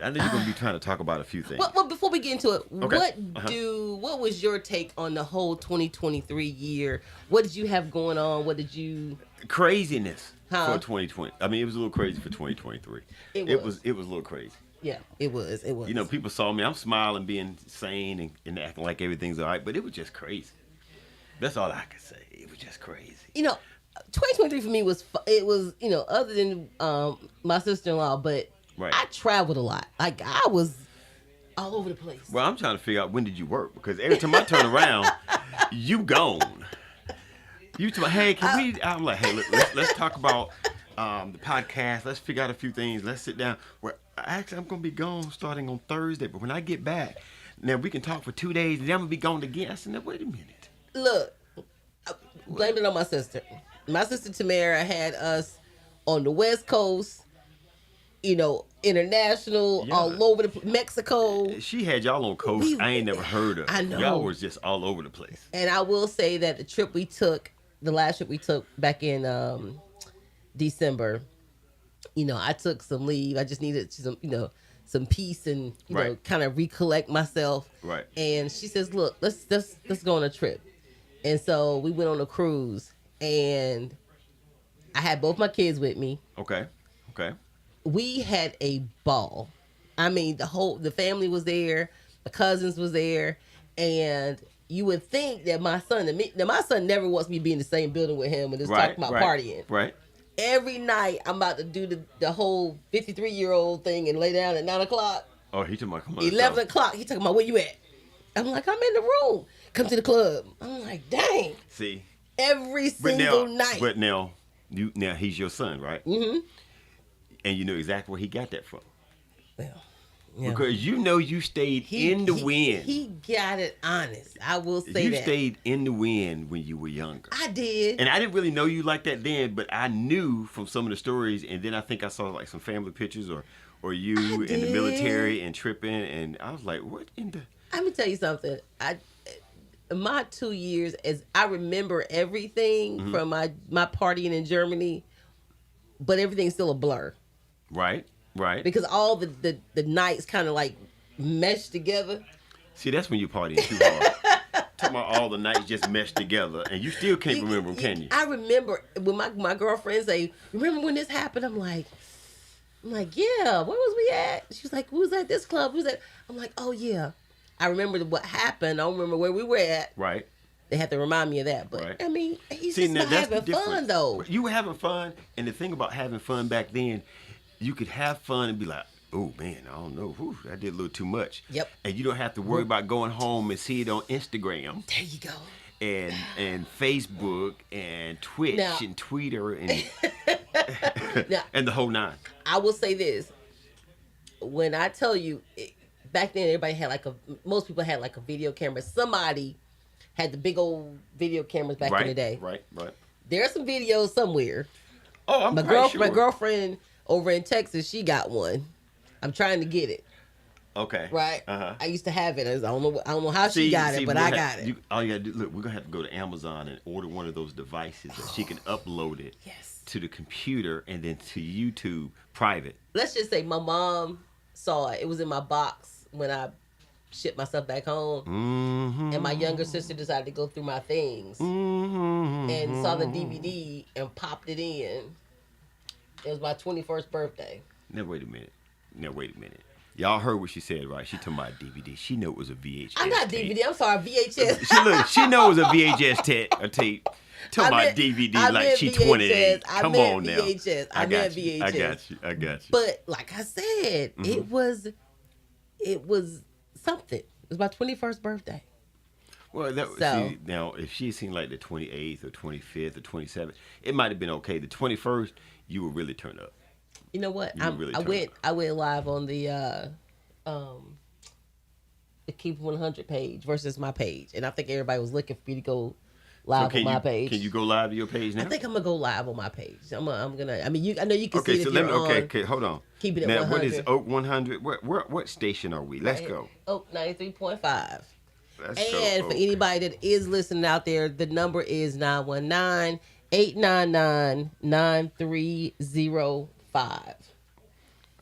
I know you're gonna be trying to talk about a few things. Well, before we get into it, Okay. what was your take on the whole 2023 year? What did you have going on? What did you Craziness Huh? for 2020. I mean, it was a little crazy for 2023. It was. It was a little crazy. Yeah, it was. It was. You know, people saw me. I'm smiling, being sane, and acting like everything's all right. But it was just crazy. That's all I could say. It was just crazy. 2023 for me was it was other than my sister-in-law, but Right. I traveled a lot. Like I was all over the place. Well, I'm trying to figure out when did you work, because every time I turn around, you gone. You tell me, hey, can we? I'm like, hey, let's talk about the podcast. Let's figure out a few things. Let's sit down. Well, actually, I'm gonna be gone starting on Thursday, but when I get back, now we can talk for 2 days, and then I'm gonna be gone again. I said, now wait a minute. Look, I blamed it on my sister. My sister Tamara had us on the West Coast, international, Yeah. all over Mexico. She had y'all on coast I ain't never heard of. I know. Y'all was just all over the place. And I will say that the last trip we took back in December, I took some leave. I just needed some peace and Right. kind of recollect myself. Right. And she says, "Look, let's go on a trip." And so we went on a cruise, and I had both my kids with me. Okay. We had a ball. I mean, the family was there, the cousins was there, and you would think that my son never wants me to be in the same building with him and just talk about partying. Right. Every night I'm about to do the whole 53-year-old thing and lay down at 9:00. Oh, he talking about come on. 11:00. He talking about where you at? I'm like, I'm in the room. Come to the club. I'm like, dang. See. Every single night. But now he's your son, right? Mm-hmm. And you know exactly where he got that from. Well, yeah. Because you stayed in the wind. He got it honest. I will say that. You stayed in the wind when you were younger. I did. And I didn't really know you like that then, but I knew from some of the stories, and then I think I saw like some family pictures or you in the military and tripping, and I was like, what in the... Let me tell you something. My 2 years, as I remember everything from my partying in Germany, but everything's still a blur. Right. Because all the nights kind of like meshed together. See, that's when you're partying too hard. Talking about all the nights just meshed together, and you still can't remember them, can you? I remember when my girlfriend say, "Remember when this happened?" I'm like, "Yeah, where was we at?" She's like, "We was at this club. We was at." I'm like, "Oh yeah, I remember what happened. I don't remember where we were at." Right. They had to remind me of that, but Right. I mean, he's See, just now not that's the having fun difference. though. You were having fun, and the thing about having fun back then, you could have fun and be like, oh man, I don't know, whew, I did a little too much. Yep. And you don't have to worry about going home and see it on Instagram There you go. and Facebook and Twitch Now- and Twitter and Now, and the whole nine. I will say this: when I tell you, back then everybody had most people had like a video camera. Somebody had the big old video cameras back in the day. Right. There are some videos somewhere. Oh, I'm My quite sure. my girlfriend over in Texas, she got one. I'm trying to get it. Okay. Right. Uh-huh. I used to have it. I don't know how she got it, but I got it. All you gotta do, look, we're gonna have to go to Amazon and order one of those devices that she can upload it Yes. to the computer and then to YouTube private. Let's just say my mom saw it. It was in my box when I shipped myself back home. Mm-hmm. And my younger sister decided to go through my things Mm-hmm. and saw the DVD and popped it in. It was my 21st birthday. Now wait a minute. Y'all heard what she said, right? She talking about DVD. She knew it was a VHS. I'm not tape. DVD. I'm sorry, VHS. She know it was a VHS tape. Talking I about meant- DVD I like meant she VHS. 28. I Come meant on now. VHS. I meant VHS. I got you. But like I said, it was something. It was my 21st birthday. Well, So- see, now if she seen like the 28th or 25th or 27th, it might have been okay. The 21st, you would really turn up. You know what? You really I went live on the Keep 100 page versus my page, and I think everybody was looking for me to go live on my page. Can you go live to your page now? I think I'm gonna go live on my page. I'm gonna. I mean, I know you can see Okay, it so if let you're me. on. Okay, hold on. Keep it at now, 100. what is Oak 100? What station are we? Let's go. Oak 93.5. Let's And go. for Oak. anybody that is listening out there, the number is 919-899-9305.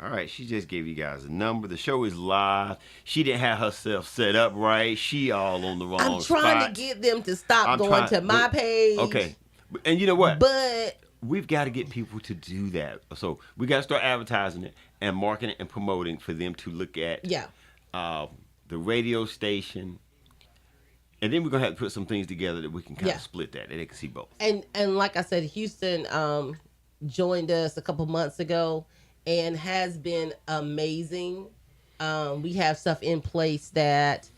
All right, she just gave you guys a number. The show is live. She didn't have herself set up right. She all on the wrong I'm trying spot. to get them to stop going to my page. Okay, and you know what? But we've got to get people to do that. So we got to start advertising it and marketing and promoting for them to look at the radio station. And then we're going to have to put some things together that we can kind of split that, and they can see both. And like I said, Houston joined us a couple months ago and has been amazing. We have stuff in place that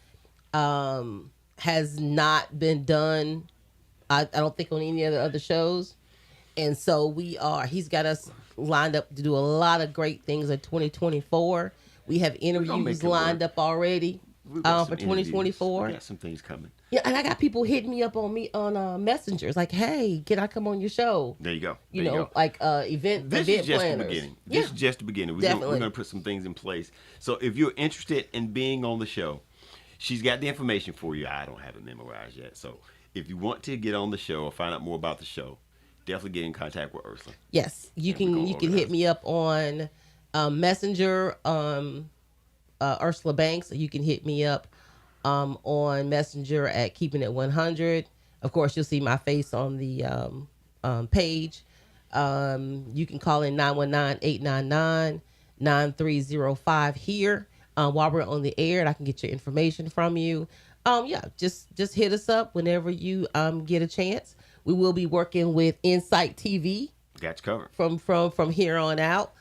has not been done, I don't think, on any other shows. And so he's got us lined up to do a lot of great things in 2024. We have interviews lined up already for 2024. We got some things coming. Yeah, and I got people hitting me up on messengers like, "Hey, can I come on your show?" There you go. You know, like event This event is just planners. the beginning. This is just the beginning. We're going to put some things in place. So if you're interested in being on the show, she's got the information for you. I don't have it memorized yet. So if you want to get on the show or find out more about the show, definitely get in contact with Ursula. Yes, you can hit me up on Messenger, Ursula Banks. You can hit me up on Messenger at Keepin at 100. Of course, you'll see my face on the page. You can call in 919-899-9305 here while we're on the air, and I can get your information from you. Just hit us up whenever you get a chance. We will be working with Insight TV. Got you covered. From here on out,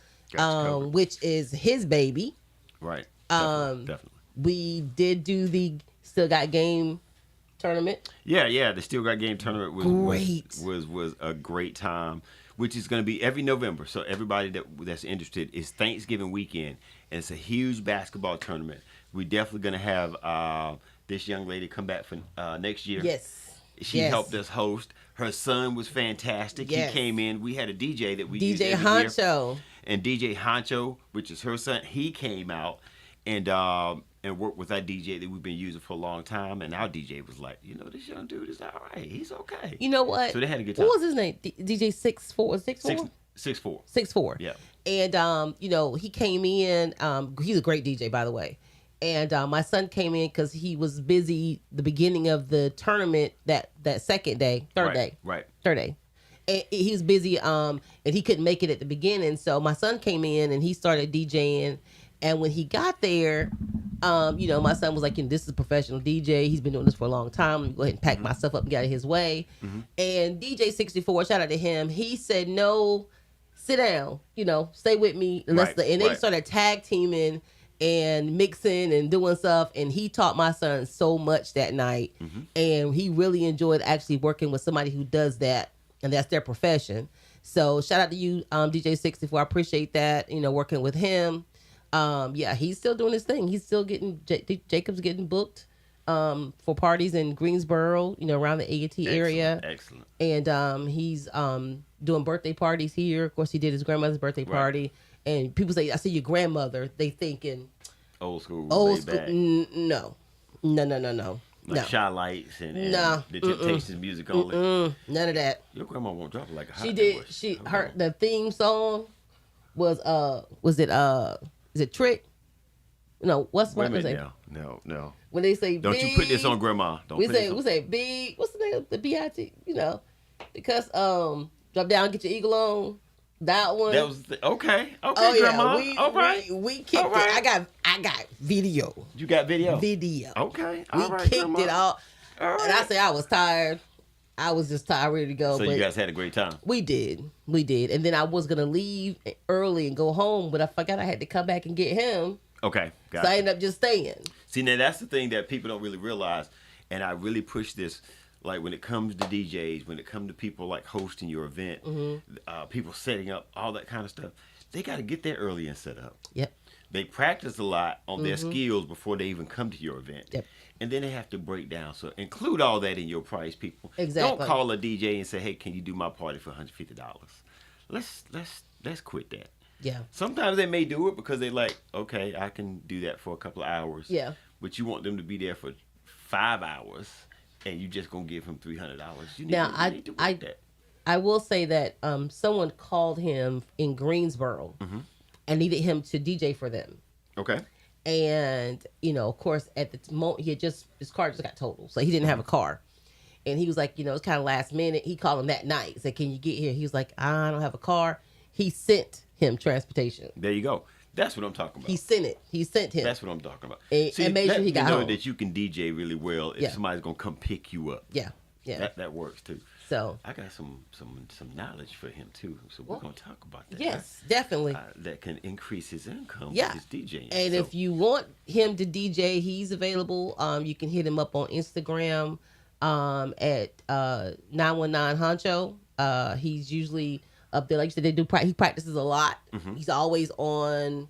which is his baby. Right. Definitely. We did do the Still Got Game tournament. Yeah. The Still Got Game tournament was great. Was a great time, which is going to be every November. So everybody that's interested, is Thanksgiving weekend, and it's a huge basketball tournament. We're definitely going to have this young lady come back for next year. Yes. She helped us host. Her son was fantastic. Yes. He came in. We had a DJ that we DJ used every Honcho. year. And DJ Honcho, which is her son, he came out and worked with our DJ that we've been using for a long time. And our DJ was like, this young dude is all right. He's okay. You know what? So they had a good time. What was his name? DJ 64? 6'4". 6'4". Yeah. And he came in. He's a great DJ, by the way. And my son came in because he was busy the beginning of the tournament that third day. And he was busy, and he couldn't make it at the beginning. So my son came in and he started DJing. And when he got there, my son was like, this is a professional DJ. He's been doing this for a long time. Let me go ahead and pack my stuff up and get out of his way. Mm-hmm. And DJ 64, shout out to him. He said, no, sit down, stay with me. And they started tag teaming and mixing and doing stuff. And he taught my son so much that night. Mm-hmm. And he really enjoyed actually working with somebody who does that. And that's their profession. So shout out to you, DJ 64. I appreciate that, working with him. He's still doing his thing. He's still Jacob's getting booked for parties in Greensboro, around the A&T area. Excellent. And he's doing birthday parties here. Of course, he did his grandmother's birthday party. And people say, I see your grandmother. They thinking old school. No. Like Shy Lights and no. the Temptations music only. None of that. Your grandma won't drop it like a hot. She did. The theme song was is it Trick? No, what's what was it? No. When they say don't you put this on grandma? We say big. What's the name of the BIT? Because drop down, get your eagle on. That one. That was okay. Okay, grandma. All right. We kicked it. I got video. You got video? Video. Okay. We kicked it all. Right. And I say I was tired. I was just tired, ready to go. So you guys had a great time. We did. And then I was gonna leave early and go home, but I forgot I had to come back and get him. Okay. So I ended up just staying. See, now that's the thing that people don't really realize, and I really push this. Like when it comes to DJs, when it comes to people like hosting your event, people setting up, all that kind of stuff, they got to get there early and set up. Yep. They practice a lot on their skills before they even come to your event. Yep. And then they have to break down. So include all that in your price, people. Exactly. Don't call a DJ and say, hey, can you do my party for $150? Let's quit that. Yeah. Sometimes they may do it because they're like, okay, I can do that for a couple of hours. Yeah. But you want them to be there for 5 hours. And you just gonna give him $300. You need to work that. I will say that someone called him in Greensboro, and needed him to DJ for them. Okay. And of course, at the moment, his car just got totaled, so he didn't have a car. And he was like, it's kind of last minute. He called him that night, said, "Can you get here?" He was like, "I don't have a car." He sent him transportation. There you go. That's what I'm talking about. He sent it. He sent him. That's what I'm talking about. And made sure he got home. That you can DJ really well if somebody's gonna come pick you up. Yeah. That works too. So I got some knowledge for him too. So we're gonna talk about that. Yes, definitely. That can increase his income with his DJing. And if you want him to DJ, he's available. You can hit him up on Instagram at 919 Honcho. He's usually up there. Like you said, he practices a lot. Mm-hmm. He's always on.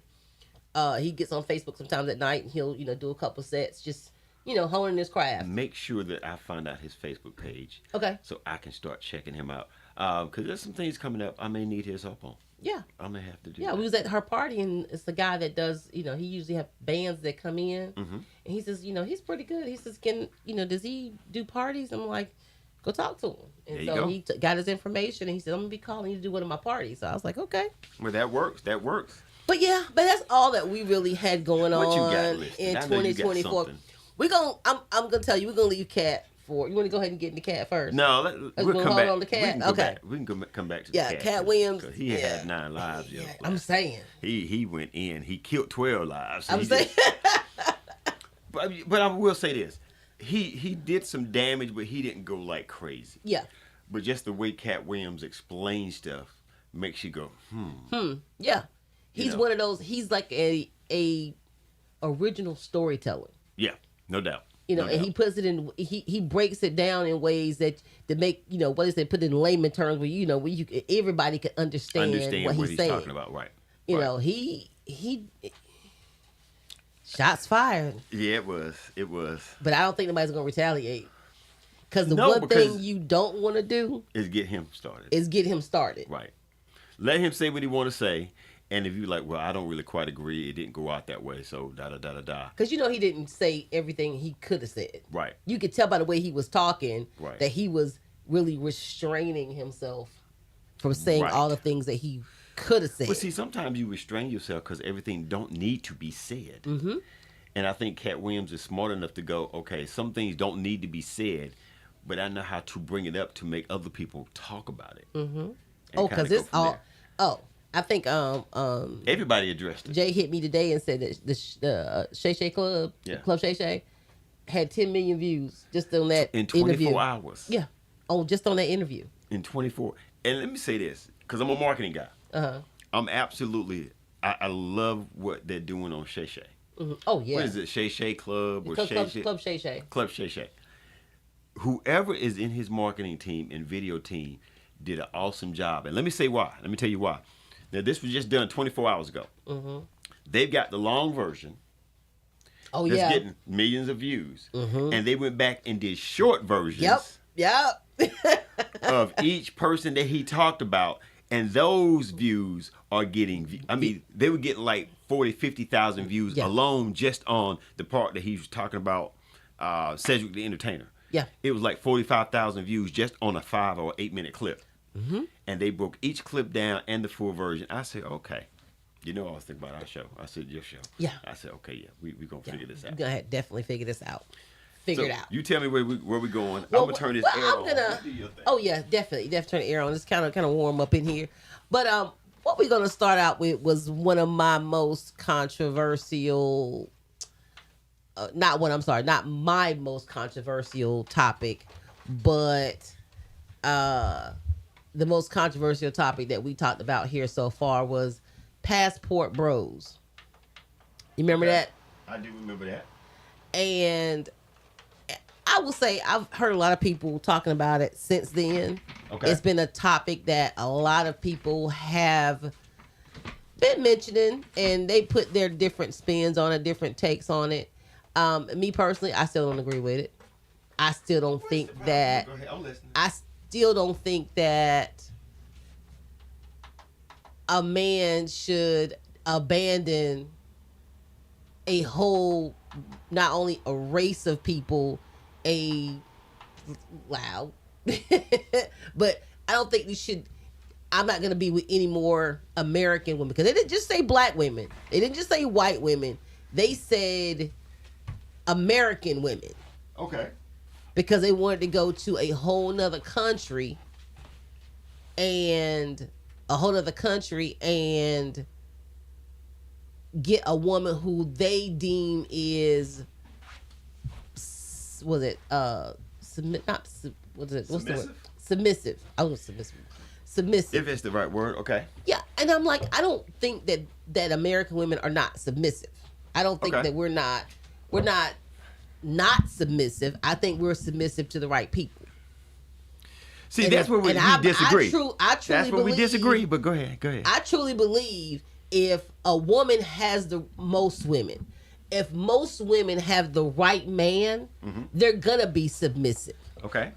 He gets on Facebook sometimes at night, and he'll do a couple sets, just honing his craft. Make sure that I find out his Facebook page. Okay. So I can start checking him out. Because there's some things coming up I may need his help on. Yeah. I may have to do that. Yeah, we was at her party, and it's a guy that does, he usually have bands that come in. Mm-hmm. And he says, he's pretty good. He says, does he do parties? I'm like, go talk to him. And so he got his information, and he said, I'm going to be calling you to do one of my parties. So I was like, okay. Well, that works. But that's all that we really had going on in 2024. I'm gonna tell you, we're gonna leave Cat for. You want to go ahead and get into Cat first? No, we'll come back. On the Cat. We can come back to the Cat. Cat Williams. He had 9 lives. I'm saying he went in. He killed 12 lives. So I'm saying. But I will say this: he did some damage, but he didn't go like crazy. Yeah. But just the way Cat Williams explains stuff makes you go, Yeah. He's one of those. He's like a original storyteller. Yeah, no doubt. And he puts it in. He breaks it down in ways that make what is it? Put it in layman terms where everybody can understand what he's saying. Talking about, right? He shots fired. Yeah, it was. But I don't think nobody's gonna retaliate. Because the one thing you don't want to do is get him started. Right. Let him say what he want to say. And if you like, well, I don't really quite agree. It didn't go out that way. So da-da-da-da-da. Because he didn't say everything he could have said. Right. You could tell by the way he was talking that he was really restraining himself from saying all the things that he could have said. But see, sometimes you restrain yourself because everything don't need to be said. Mm-hmm. And I think Cat Williams is smart enough to go, okay, some things don't need to be said, but I know how to bring it up to make other people talk about it. Mm-hmm. Because it's all... There. Oh. I think everybody addressed it. Jay hit me today and said that the Shay Shay Club, Club Shay Shay, had 10 million views just on that in 24 interview. hours. Yeah. Oh, just on that interview. In 24. And let me say this, because I'm a marketing guy. Uh-huh. I'm absolutely, I love what they're doing on Shay Shay. Mm-hmm. Oh, yeah. What is it, Shay Shay Club? Or Club Shay Shay. Club Shay Shay. Whoever is in his marketing team and video team did an awesome job. And let me say why. Let me tell you why. Now, this was just done 24 hours ago. Mm-hmm. They've got the long version. Oh, that's getting millions of views. Mm-hmm. And they went back and did short versions. Yep. of each person that he talked about. And those views are getting, they were getting like 40, 50,000 views alone just on the part that he was talking about Cedric the Entertainer. Yeah. It was like 45,000 views just on a 5 or 8 minute clip. Mm-hmm. And they broke each clip down and the full version. I said, okay. I was thinking about our show. I said, your show. Yeah. I said, okay, we're going to figure this out. We're going to definitely figure this out. Figure it out. You tell me where we're going. I'm going to turn this air on. Oh, yeah, definitely. Definitely turn the air on. It's kind of warm up in here. But what we're going to start out with was one of my most controversial... not my most controversial topic, but... the most controversial topic that we talked about here so far was passport bros. You remember that? I do remember that. And I will say I've heard a lot of people talking about it since then. Okay. It's been a topic that a lot of people have been mentioning, and they put their different spins on it, different takes on it. Me personally, I still don't agree with it. I still don't think that... Go ahead, I'm listening. I still don't think that a man should abandon a whole, not only a race of people, but I don't think we should I'm not gonna be with any more American women, because they didn't just say black women. They didn't just say white women. They said American women, Okay. because they wanted to go to a whole nother country and get a woman who they deem is, was it submit not sub- what is it what's the word, submissive. I was submissive. If it's the right word, okay. Yeah, and I'm like, I don't think that American women are not submissive. I don't think that we're not submissive. I think we're submissive to the right people. See, that's where we disagree. I truly that's where believe, we disagree, but go ahead. I truly believe if a woman has most women have the right man, they're gonna be submissive. Okay.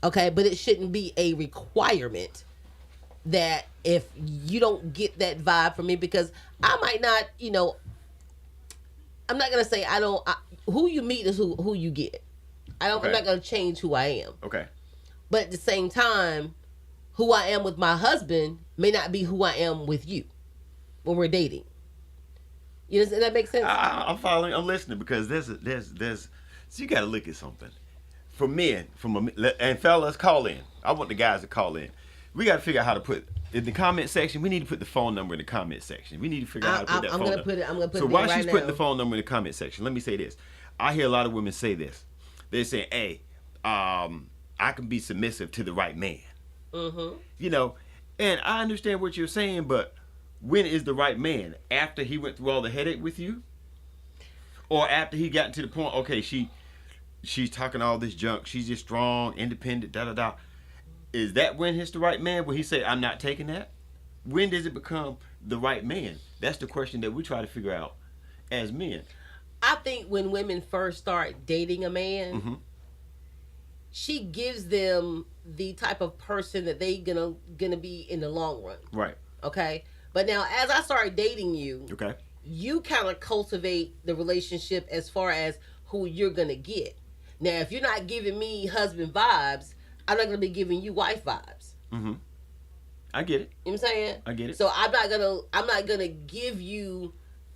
Okay, but it shouldn't be a requirement that if you don't get that vibe from me, because I might not, I'm not gonna say who you meet is who you get. I'm not gonna change who I am. Okay. But at the same time, who I am with my husband may not be who I am with you when we're dating. Does that make sense? I'm following. I'm listening, because there's so you got to look at something. For men, and fellas, call in. I want the guys to call in. We got to figure out how to put in the comment section. We need to put the phone number in the comment section. We need to figure out how to put that phone number. I'm gonna put so it while right she's now. putting the phone number in the comment section, let me say this. I hear a lot of women say this. They say, "Hey, I can be submissive to the right man." Mm-hmm. And I understand what you're saying, but when is the right man? After he went through all the headache with you, or after he got to the point? Okay, she's talking all this junk. She's just strong, independent, da da da. Is that when he's the right man? Will he say, "I'm not taking that"? When does it become the right man? That's the question that we try to figure out as men. I think when women first start dating a man, she gives them the type of person that they gonna be in the long run. Right. Okay. But now, as I start dating you, okay, you kind of cultivate the relationship as far as who you're gonna get. Now, if you're not giving me husband vibes, I'm not gonna be giving you wife vibes. Mm-hmm. I get it. You know what I'm saying? I get it. So I'm not gonna give you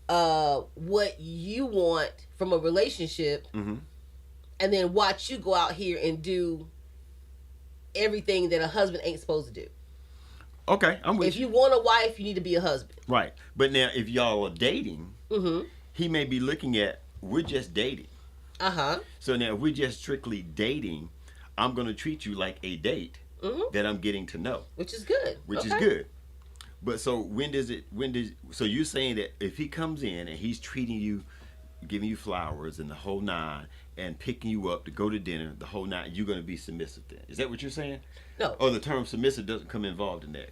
what you want from a relationship, and then watch you go out here and do everything that a husband ain't supposed to do. Okay, I'm with you. If you want a wife, you need to be a husband. Right. But now, if y'all are dating, he may be looking at, we're just dating. So now, if we're just strictly dating, I'm going to treat you like a date that I'm getting to know. Which is good. Which is good. But so so you're saying that if he comes in and he's treating you, giving you flowers and the whole nine, and picking you up to go to dinner, the whole nine, you're going to be submissive then? Is that what you're saying? No. Or the term submissive doesn't come involved in that?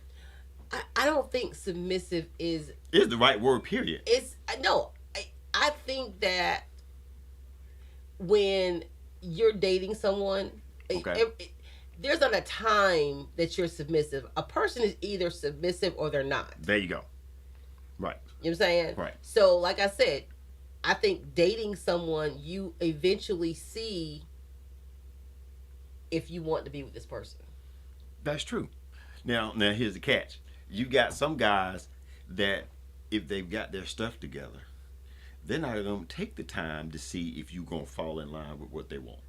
I don't think submissive is the right word, period. I think that when you're dating someone, there's not a time that you're submissive. A person is either submissive or they're not. There you go. Right. You know what I'm saying? Right. So, like I said, I think dating someone, you eventually see if you want to be with this person. That's true. Now here's the catch. You got some guys that, if they've got their stuff together, they're not going to take the time to see if you're going to fall in line with what they want.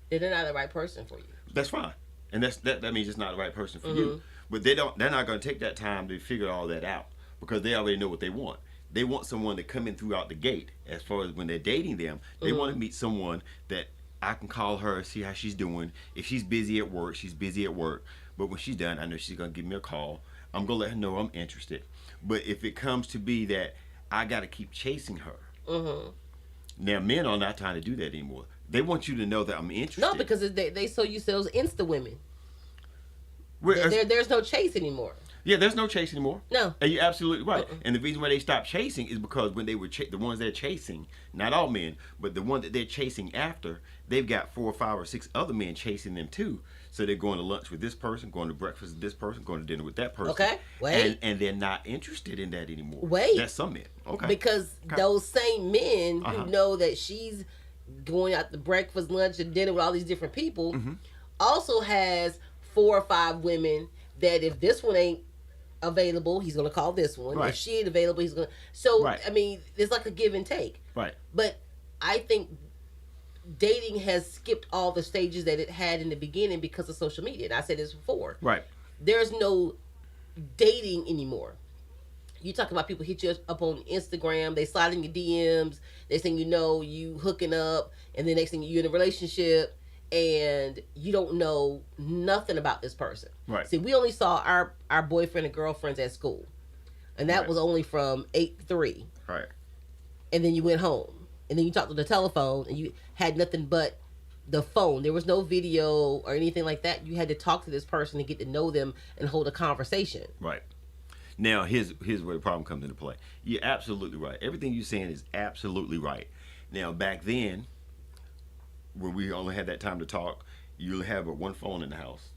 They're not the right person for you. That's fine. And that means it's not the right person for you. But they're not going to take that time to figure all that out, because they already know what they want. They want someone to come in throughout the gate. As far as when they're dating them, they want to meet someone that I can call her, see how she's doing. If she's busy at work, she's busy at work. But when she's done, I know she's going to give me a call. I'm going to let her know I'm interested. But if it comes to be that I got to keep chasing her, now men are not trying to do that anymore. They want you to know that I'm interested. No, because they saw you as Insta women. There's no chase anymore. Yeah, there's no chase anymore. No. And you're absolutely right. And the reason why they stopped chasing is because when they were the ones they're chasing, not all men, but the one that they're chasing after, they've got 4 or 5 or 6 other men chasing them too. So they're going to lunch with this person, going to breakfast with this person, going to dinner with that person. Okay, wait. And they're not interested in that anymore. Wait. That's some men. Okay. Because those same men who know that she's going out to breakfast, lunch, and dinner with all these different people also has 4 or 5 women that if this one ain't available, he's gonna call this one. Right. If she ain't available, he's gonna. So Right. I mean, it's like a give and take. Right. But I think dating has skipped all the stages that it had in the beginning because of social media. And I said this before. Right. There's no dating anymore. You talk about people hit you up on Instagram, they slide in your DMs, they saying you hooking up, and the next thing you're in a relationship, and you don't know nothing about this person. Right. See, we only saw our boyfriend and girlfriends at school, and that Right. was only from 8 to 3, Right. and then you went home, and then you talked on the telephone, and you had nothing but the phone. There was no video or anything like that. You had to talk to this person and get to know them and hold a conversation. Right. Now, here's where the problem comes into play. You're absolutely right. Everything you're saying is absolutely right. Now, back then, when we only had that time to talk, you'll have one phone in the house,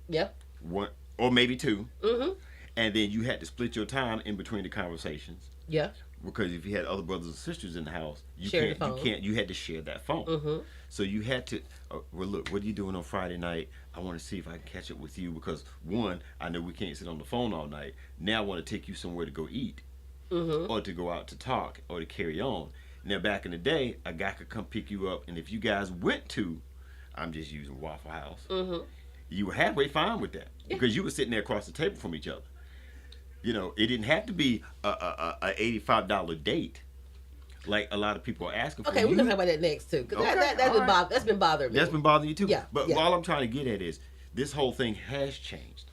Yeah. one or maybe two, Mm-hmm. and then you had to split your time in between the conversations. Yeah. Because if you had other brothers and sisters in the house, you Share the can't. phone. You can't. You had to share that phone. Mm-hmm. So you had to. Well, look, what are you doing on Friday night? I want to see if I can catch up with you because one, I know we can't sit on the phone all night. Now I want to take you somewhere to go eat, Mm-hmm. or to go out to talk, or to carry on. Now back in the day, a guy could come pick you up, and if you guys went to, I'm just using Waffle House, Mm-hmm. you were halfway fine with that Yeah. because you were sitting there across the table from each other. It didn't have to be a $85 date. Like a lot of people are asking for. Okay, we're gonna talk about that next too, because Okay, that's been bothering me. That's been bothering you too. Yeah, But yeah. all I'm trying to get at is this whole thing has changed.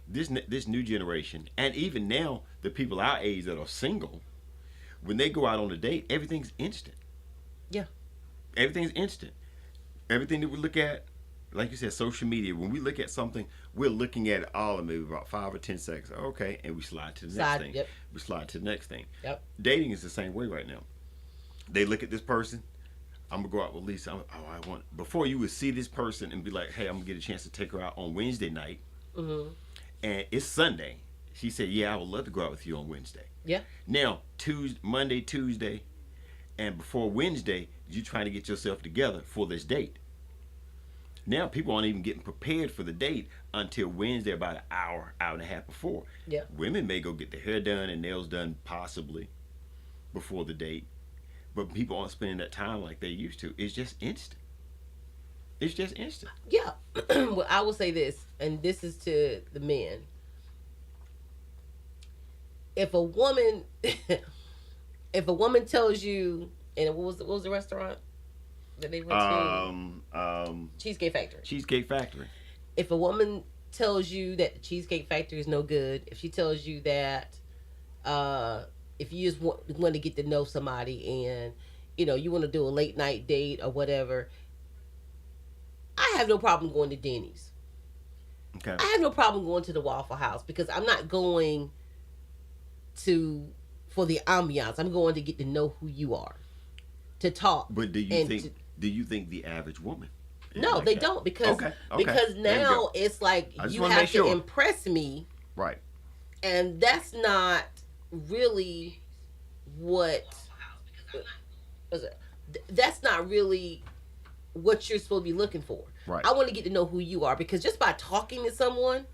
This new generation, and even now the people our age that are single, when they go out on a date, everything's instant. Yeah. Everything's instant. Everything that we look at, like you said, social media. When we look at something, we're looking at it all in maybe about 5 or 10 seconds. Okay, and we slide to the next thing. Yep. We slide to the next thing. Yep. Dating is the same way right now. They look at this person. I'm gonna go out with Lisa. I want before you would see this person and be like, hey, I'm gonna get a chance to take her out on Wednesday night, Mm-hmm. and it's Sunday. She said, yeah, I would love to go out with you on Wednesday. Yeah. Now Monday, Tuesday, and before Wednesday, you trying to get yourself together for this date. Now people aren't even getting prepared for the date until Wednesday, about an hour and a half before. Yeah. Women may go get their hair done and nails done possibly before the date, but people aren't spending that time like they used to. It's just instant. It's just instant. Yeah. Well, I will say this, and this is to the men. If a woman, tells you, and what was the restaurant that they went to? Cheesecake Factory. Cheesecake Factory. If a woman tells you that the Cheesecake Factory is no good, if she tells you that, if you just want to get to know somebody and you want to do a late night date or whatever, I have no problem going to Denny's. Okay. I have no problem going to the Waffle House because I'm not going for the ambiance. I'm going to get to know who you are, to talk. But do you think the average woman? is No, like they that? don't because Okay. because There we now go. it's like I just you wanna have make to sure. impress me, Right. and that's not really what. That's not really what you're supposed to be looking for. Right. I want to get to know who you are because just by talking to someone,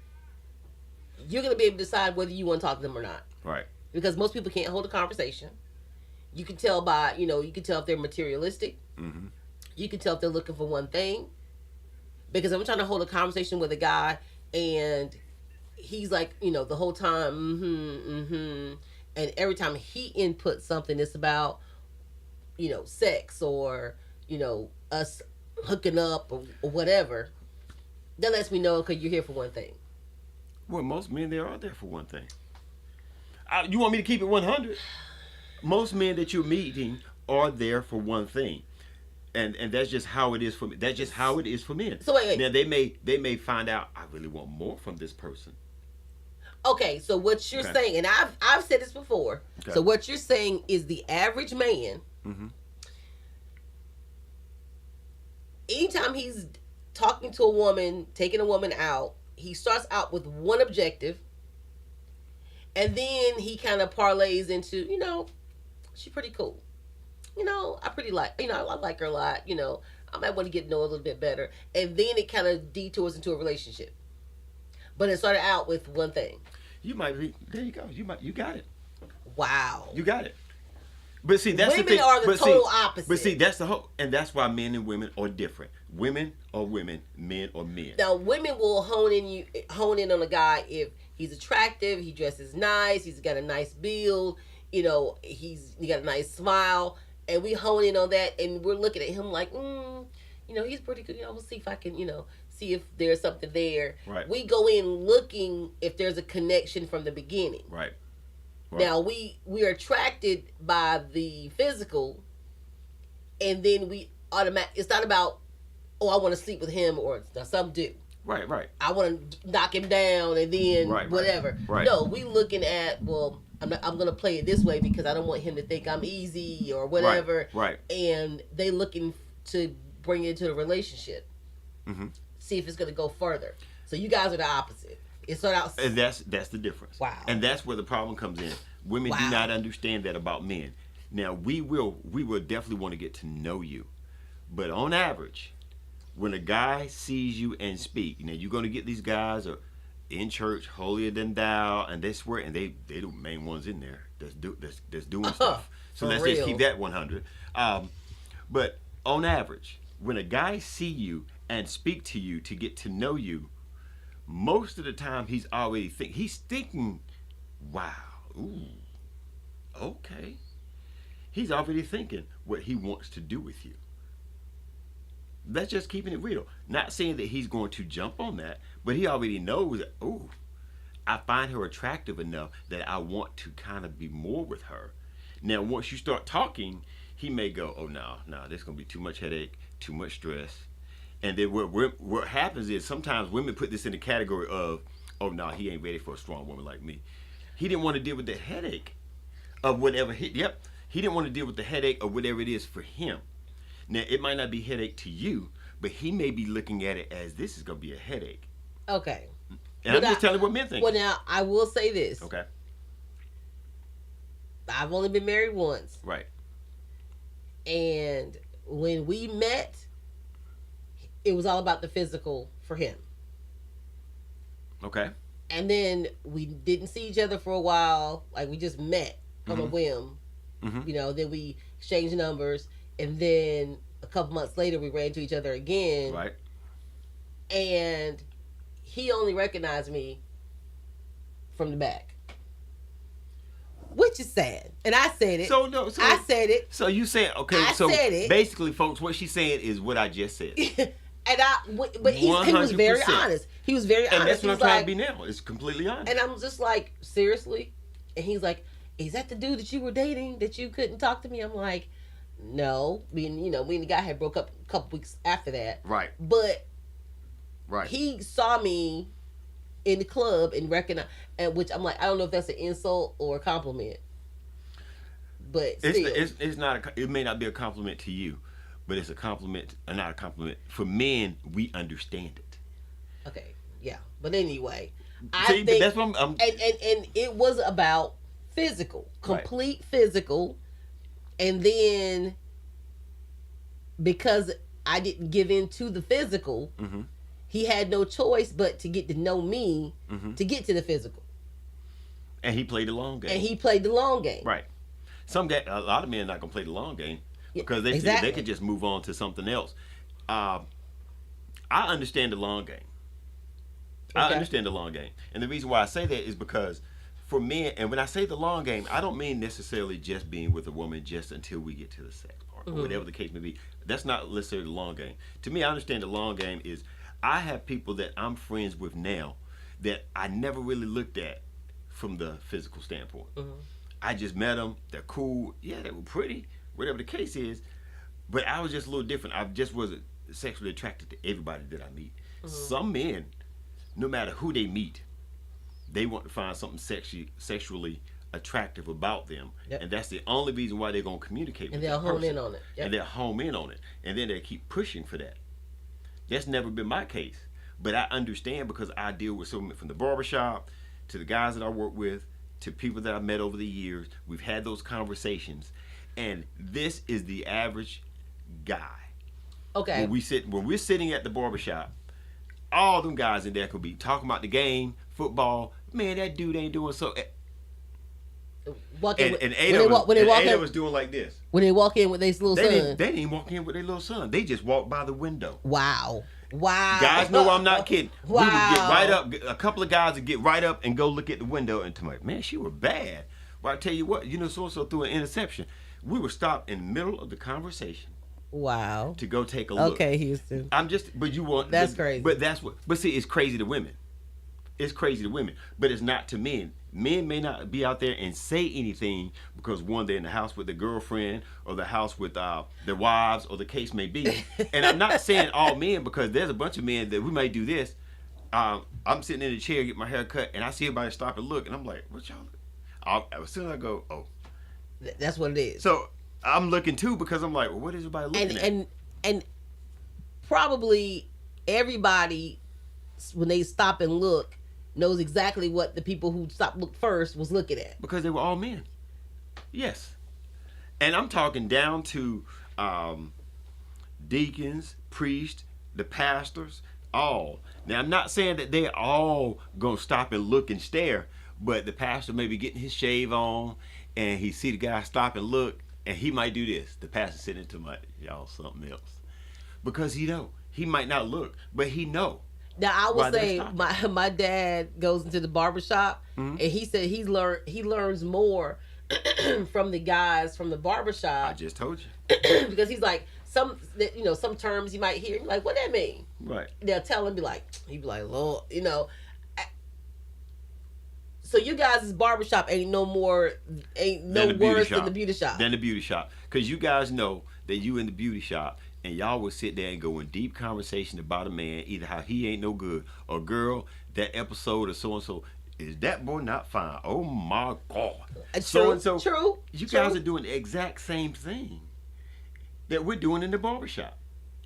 you're going to be able to decide whether you want to talk to them or not. Right. Because most people can't hold a conversation. You can tell by, you can tell if they're materialistic. Mm-hmm. You can tell if they're looking for one thing. Because I'm trying to hold a conversation with a guy and he's like, the whole time, and every time he inputs something, it's about, sex or, us hooking up or whatever. That lets me know, okay, you're here for one thing. Well, most men, they are there for one thing. You want me to keep it 100? Most men that you're meeting are there for one thing. And that's just how it is for me. That's just how it is for men. So wait. Now they may find out I really want more from this person. Okay, so what you're saying, and I've said this before. Okay. So what you're saying is the average man, Mm-hmm. anytime he's talking to a woman, taking a woman out, he starts out with one objective, and then he kind of parlays into, she's pretty cool. I pretty like, I like her a lot. I might want to get to know her a little bit better, and then it kind of detours into a relationship. But it started out with one thing. You might be. There you go. You got it. Wow. You got it. But see, that's Women the thing. are the total opposite. But see, that's the whole, and that's why men and women are different. Women are women, men are men. Now, women will hone in on a guy if he's attractive, he dresses nice, he's got a nice build, he got a nice smile, and we hone in on that, and we're looking at him like, he's pretty good. We'll see if I can, see if there's something there. Right. We go in looking if there's a connection from the beginning. Right. Now we are attracted by the physical, and then we it's not about, I want to sleep with him, or now some do. Right. I want to knock him down and then whatever. Right. No, we looking at, well, I'm gonna play it this way because I don't want him to think I'm easy or whatever. Right. And they looking to bring it into a relationship. Mm-hmm. See if it's gonna go further. So you guys are the opposite. It started out. And that's the difference. Wow. And that's where the problem comes in. Women do not understand that about men. Now we will definitely want to get to know you, but on average, when a guy sees you and speak, you're gonna get these guys are in church, holier than thou, and they swear, and they the main ones in there that's doing stuff. So let's just keep that 100. But on average, when a guy see you and speak to you to get to know you, most of the time he's thinking, wow, ooh, okay. He's already thinking what he wants to do with you. That's just keeping it real. Not saying that he's going to jump on that, but he already knows that, oh, I find her attractive enough that I want to kind of be more with her. Now, once you start talking, he may go, oh, no, there's going to be too much headache, too much stress. And then what happens is sometimes women put this in the category of, oh, no, he ain't ready for a strong woman like me. He didn't want to deal with the headache of whatever. He didn't want to deal with the headache of whatever it is for him. Now, it might not be headache to you, but he may be looking at it as this is going to be a headache. Okay. And I'm just telling you what men think. Well, now, I will say this. Okay. I've only been married once. Right. And when we met, it was all about the physical for him. Okay. And then we didn't see each other for a while. Like, we just met on a whim. Mm-hmm. Then we exchanged numbers. And then a couple months later, we ran into each other again. Right. And he only recognized me from the back. Which is sad. And I said it. I said it. So you said, okay, I said it. Basically, folks, what she's saying is what I just said. But he was very honest. He was very honest. And that's what I'm trying to be now. It's completely honest. And I'm just like, seriously? And he's like, is that the dude that you were dating that you couldn't talk to me? I'm like, no. Me and the guy had broke up a couple weeks after that. Right. But right. He saw me in the club and recognized, and which I'm like, I don't know if that's an insult or a compliment. But still. It's not. It may not be a compliment to you, but it's a compliment, not a compliment. For men, we understand it. Okay, yeah. But anyway, I think that's what I'm and it was about physical, complete physical, and then because I didn't give in to the physical, he had no choice but to get to know me to get to the physical. And he played the long game. Right. A lot of men are not gonna play the long game because they could just move on to something else. I understand the long game. Okay. I understand the long game, and the reason why I say that is because for men, and when I say the long game, I don't mean necessarily just being with a woman just until we get to the sex part, or whatever the case may be. That's not necessarily the long game. To me, I understand the long game is I have people that I'm friends with now that I never really looked at from the physical standpoint. I just met them. They're cool. Yeah, they were pretty. Whatever the case is. But I was just a little different. I just wasn't sexually attracted to everybody that I meet. Some men, no matter who they meet, they want to find something sexually attractive about them. Yep. And that's the only reason why they're going to communicate with that person. And they'll home in on it. Yep. And they'll home in on it. And then they keep pushing for that. That's never been my case. But I understand because I deal with so many, from the barbershop to the guys that I work with, to people that I've met over the years. We've had those conversations, and this is the average guy. Okay. When we're sitting at the barbershop, all them guys in there could be talking about the game, football. Man, that dude ain't doing so. And Ada was doing like this. When they walk in with their little son. They didn't even walk in with their little son. They just walked by the window. Wow. Guys know I'm not kidding. Wow. We would get right up. A couple of guys would get right up and go look at the window and tell me, man, she was bad. Well, I tell you what, so-and-so threw an interception. We would stop in the middle of the conversation. Wow. To go take a look. Okay, Houston. That's crazy. But see, it's crazy to women. It's crazy to women, but it's not to men. Men may not be out there and say anything because one, they're in the house with their girlfriend or the house with their wives or the case may be. And I'm not saying all men, because there's a bunch of men that we might do this. I'm sitting in the chair, get my hair cut, and I see everybody stop and look, and I'm like, what y'all? As soon as I go, oh. That's what it is. So I'm looking too, because I'm like, well, what is everybody looking at? And probably everybody, when they stop and look, knows exactly what the people who stopped look first was looking at. Because they were all men. Yes. And I'm talking down to deacons, priests, the pastors, all. Now, I'm not saying that they're all going to stop and look and stare, but the pastor may be getting his shave on, and he see the guy stop and look, and he might do this. The pastor sitting to my, y'all something else. Because he might not look, but he know. Now I will say my dad goes into the barbershop, and he said he learns more from the guys from the barbershop. I just told you. Because he's like, some terms you might hear, like, what that mean? Right. They'll tell him, he'd be like, Lord, So you guys' barbershop ain't no worse than the beauty shop. Than the beauty shop. Because you guys know that you in the beauty shop, and y'all will sit there and go in deep conversation about a man, either how he ain't no good, or girl, that episode of so-and-so, is that boy not fine? Oh my God. So-and-so. True. You guys are doing the exact same thing that we're doing in the barbershop.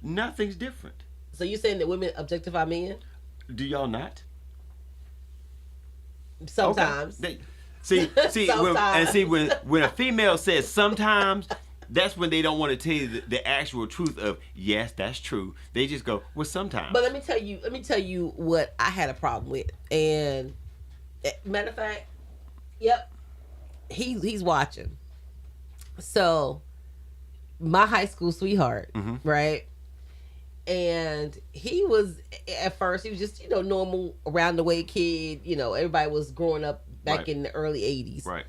Nothing's different. So you saying that women objectify men? Do y'all not? Sometimes. Okay. Sometimes. When a female says sometimes, that's when they don't want to tell you the actual truth of, yes, that's true. They just go, well, sometimes. But let me tell you what I had a problem with. And matter of fact, yep, he's watching. So my high school sweetheart, right? And he was, at first, he was just, normal around the way kid. Everybody was growing up back in the early 80s. Right.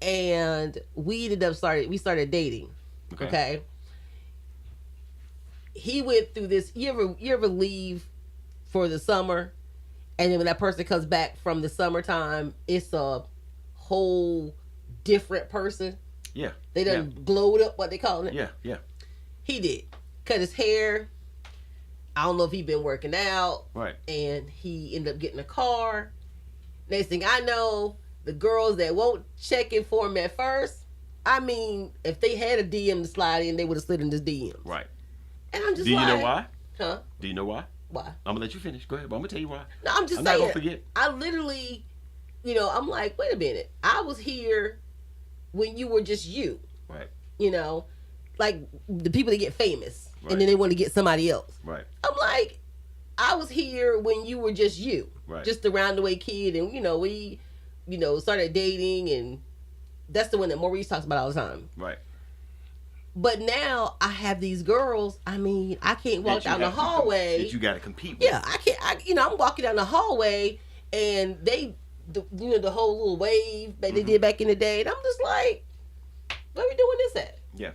And we started dating. Okay. He went through this. You ever leave for the summer, and then when that person comes back from the summertime, it's a whole different person? Yeah. They done glowed up, what they calling it? Yeah. He did. Cut his hair. I don't know if he been working out. Right. And he ended up getting a car. Next thing I know, the girls that won't check in for him at first, I mean, if they had a DM to slide in, they would have slid in his DMs. Right. And I'm just Do you know why? Huh? Do you know why? Why? I'm going to let you finish. Go ahead. But I'm going to tell you why. No, I'm saying. not going to forget. I literally, I'm like, wait a minute. I was here when you were just you. Right. Like the people that get famous. Right. And then they want to get somebody else. Right. I'm like, I was here when you were just you. Right. Just a roundaway kid. And, we, started dating. And that's the one that Maurice talks about all the time. Right. But now I have these girls. I mean, I can't walk down the hallway. That you got to compete with. Yeah, I can't. I'm walking down the hallway, and the whole little wave that they did back in the day, and I'm just like, where are we doing this at? Yeah.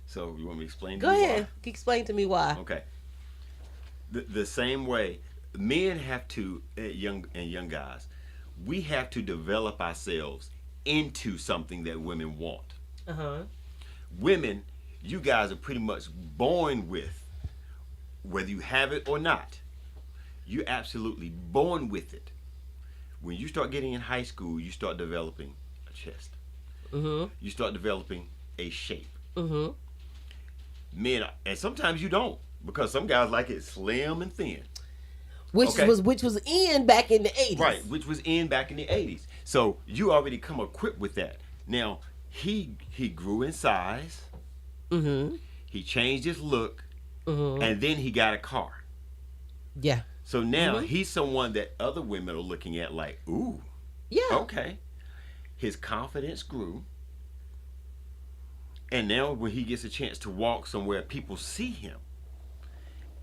So you want me to explain? Go ahead. Explain to me why. Okay. The same way men have to, young guys, we have to develop ourselves into something that women want. Women, you guys are pretty much born with, whether you have it or not. You're absolutely born with it. When you start getting in high school, you start developing a chest. You start developing a shape. Men, and sometimes you don't, because some guys like it slim and thin. Which was in back in the 80s. Right, which was in back in the 80s. So you already come equipped with that. Now, he grew in size. He changed his look. And then he got a car. Yeah. So now he's someone that other women are looking at like, ooh, Yeah. okay. His confidence grew. And now when he gets a chance to walk somewhere, people see him.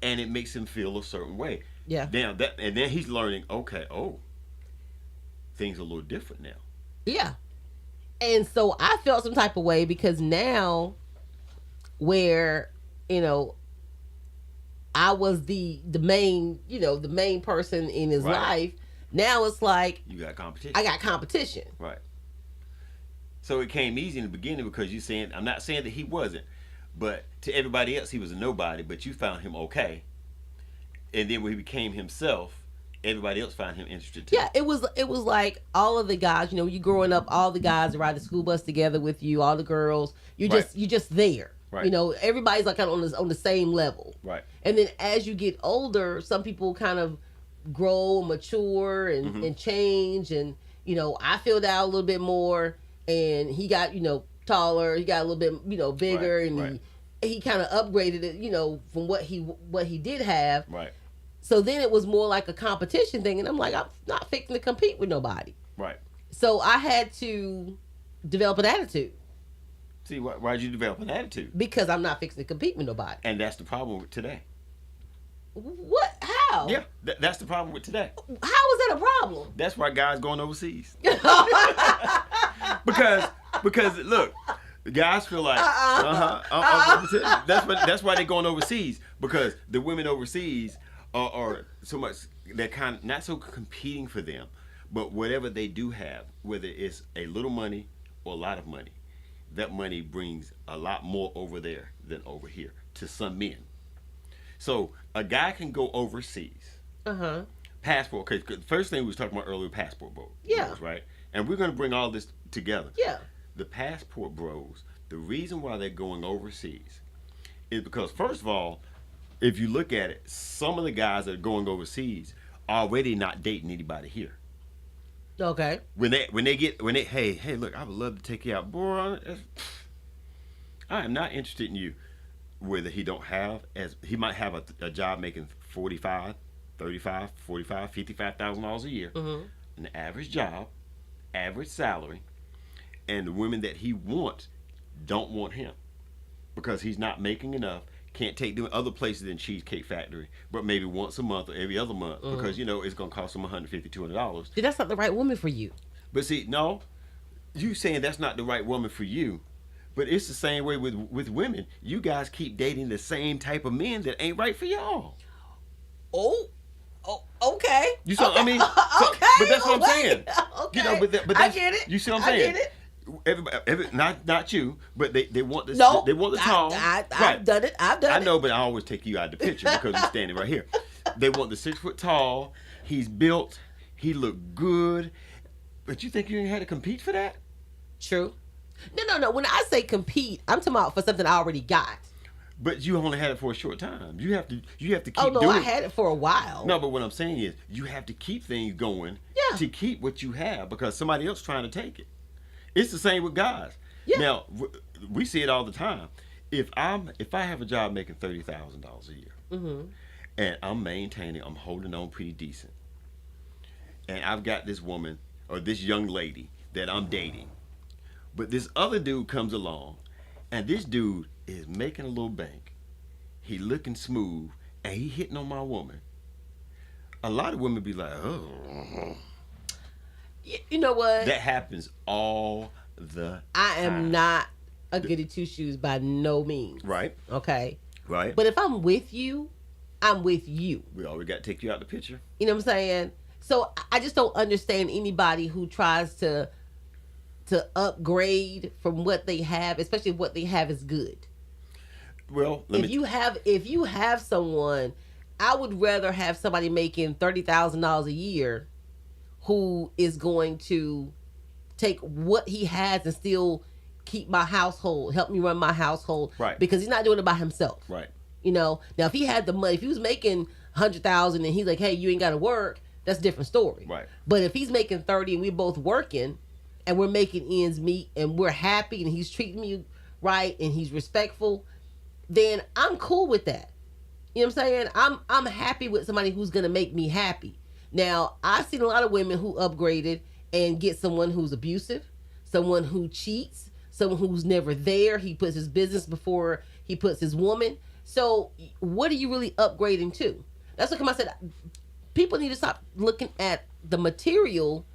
And it makes him feel a certain way. Yeah. Now and then he's learning, okay, oh, things are a little different now. Yeah. And so I felt some type of way because now where, you know, I was the main, the main person in his life. Now it's like you got competition. I got competition. Right. So it came easy in the beginning because you saying, I'm not saying that he wasn't, but to everybody else he was a nobody, but you found him okay. And then when he became himself, everybody else found him interested too. Yeah, it was like all of the guys, you growing up, all the guys ride the school bus together with you, all the girls, you just there. Right. Everybody's like kind of on the same level. Right. And then as you get older, some people kind of grow, mature, and change. And I filled out a little bit more, and he got taller. He got a little bit bigger, and he kind of upgraded it from what he did have. Right. So then it was more like a competition thing, and I'm like, I'm not fixing to compete with nobody. Right. So I had to develop an attitude. See, why'd you develop an attitude? Because I'm not fixing to compete with nobody. And that's the problem with today. What? How? Yeah, that's the problem with today. How is that a problem? That's why guys going overseas. because look, the guys feel like that's why they're going overseas, because the women overseas are so much, they're kind of not so competing for them, but whatever they do have, whether it's a little money or a lot of money, that money brings a lot more over there than over here to some men. So a guy can go overseas. Passport. Okay, the first thing we was talking about earlier, passport bros. Yeah. Right. And we're going to bring all this together. Yeah. The passport bros. The reason why they're going overseas is because, first of all, if you look at it, some of the guys that are going overseas are already not dating anybody here. Okay. When they hey look, I would love to take you out, boy. I am not interested in you. Whether he don't have, as he might have a job making $45,000, $35,000, $45,000, $55,000 a year, an average job, average salary, and the women that he wants don't want him because he's not making enough. Can't take them other places than Cheesecake Factory, but maybe once a month or every other month because it's gonna cost him $150, $200. Dude, that's not the right woman for you. But see, no, you saying that's not the right woman for you, but it's the same way with women. You guys keep dating the same type of men that ain't right for y'all. Oh, okay. You saw? Okay. I mean, okay. But that's what I'm saying. Okay. But I get it. You see what I'm saying? I get it. Everybody, not you, but they want the No, they want the tall. I've done it. I know, but I always take you out of the picture because you're standing right here. They want the 6 foot tall. He's built. He looked good. But you think you ain't had to compete for that? True. No. When I say compete, I'm talking about for something I already got. But you only had it for a short time. You have to keep Oh no, doing I had it for a while. No, but what I'm saying is you have to keep things going to keep what you have because somebody else trying to take it. It's the same with guys. Yeah. Now we see it all the time. If I have a job making $30,000 a year, and I'm holding on pretty decent, and I've got this woman or this young lady that I'm dating, but this other dude comes along, and this dude is making a little bank. He looking smooth, and he hitting on my woman. A lot of women be like, oh. You know what? That happens all the time. I am not a goody two shoes by no means. Right. Okay. Right. But if I'm with you, I'm with you. We always got to take you out the picture. You know what I'm saying? So I just don't understand anybody who tries to upgrade from what they have, especially if what they have is good. Well, if you have someone, I would rather have somebody making $30,000 a year who is going to take what he has and still keep my household, help me run my household. Right. Because he's not doing it by himself. Right. Now if he had the money, if he was making $100,000 and he's like, hey, you ain't got to work, that's a different story. Right. But if he's making 30 and we're both working and we're making ends meet and we're happy and he's treating me right and he's respectful, then I'm cool with that. You know what I'm saying? I'm happy with somebody who's gonna make me happy. Now, I've seen a lot of women who upgraded and get someone who's abusive, someone who cheats, someone who's never there. He puts his business before he puts his woman. So, what are you really upgrading to? That's what I said. People need to stop looking at the material.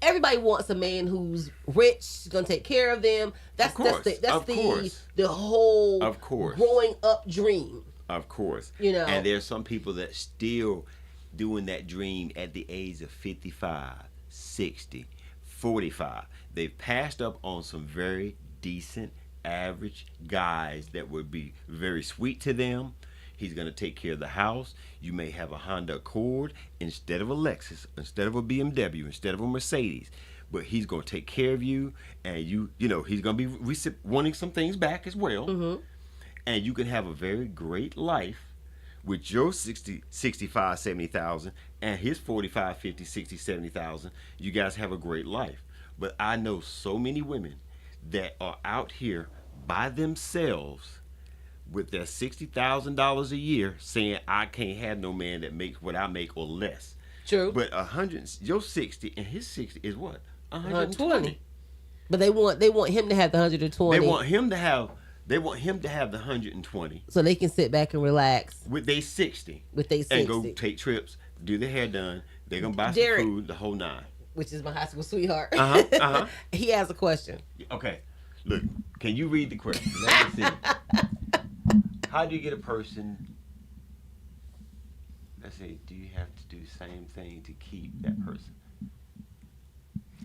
Everybody wants a man who's rich, gonna take care of them. That's the whole growing up dream. Of course. You know. And there's some people that still doing that dream at the age of 55, 60, 45. They've passed up on some very decent, average guys that would be very sweet to them. He's going to take care of the house. You may have a Honda Accord instead of a Lexus, instead of a BMW, instead of a Mercedes. But he's going to take care of you, and you know, he's going to be wanting some things back as well. Mm-hmm. And you can have a very great life with your 60, 65, 70,000 and his 45, 50, 60, 70,000. You guys have a great life. But I know so many women that are out here by themselves with their $60,000 a year saying, I can't have no man that makes what I make or less. True. But your 60 and his 60 is what? 120. But they want him to have the 120. They want him to have the 120. So they can sit back and relax. With their 60. And go take trips, do their hair done. They're going to buy Derek, some food, the whole nine. Which is my high school sweetheart. He has a question. Okay. Look, can you read the question? Let me see. How do you get a person? Let's say, do you have to do the same thing to keep that person?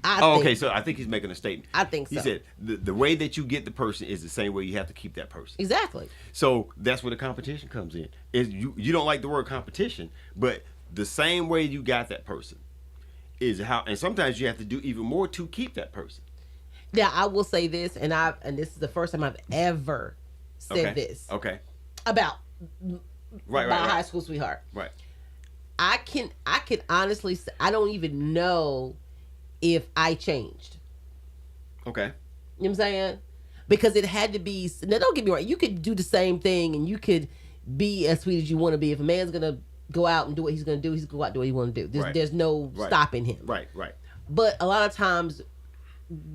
Okay. So I think he's making a statement. I think so. He said the way that you get the person is the same way you have to keep that person. Exactly. So that's where the competition comes in. Is you don't like the word competition, but the same way you got that person is how, and sometimes you have to do even more to keep that person. Now I will say this, and this is the first time I've ever said this. Okay. About my high school sweetheart. Right. I can honestly say I don't even know if I changed. Okay. You know what I'm saying? Because it had to be. Now don't get me wrong. You could do the same thing, and you could be as sweet as you want to be. If a man's gonna go out and do what he's gonna do, he's gonna go out and do what he want to do. There's no stopping him. Right. But a lot of times,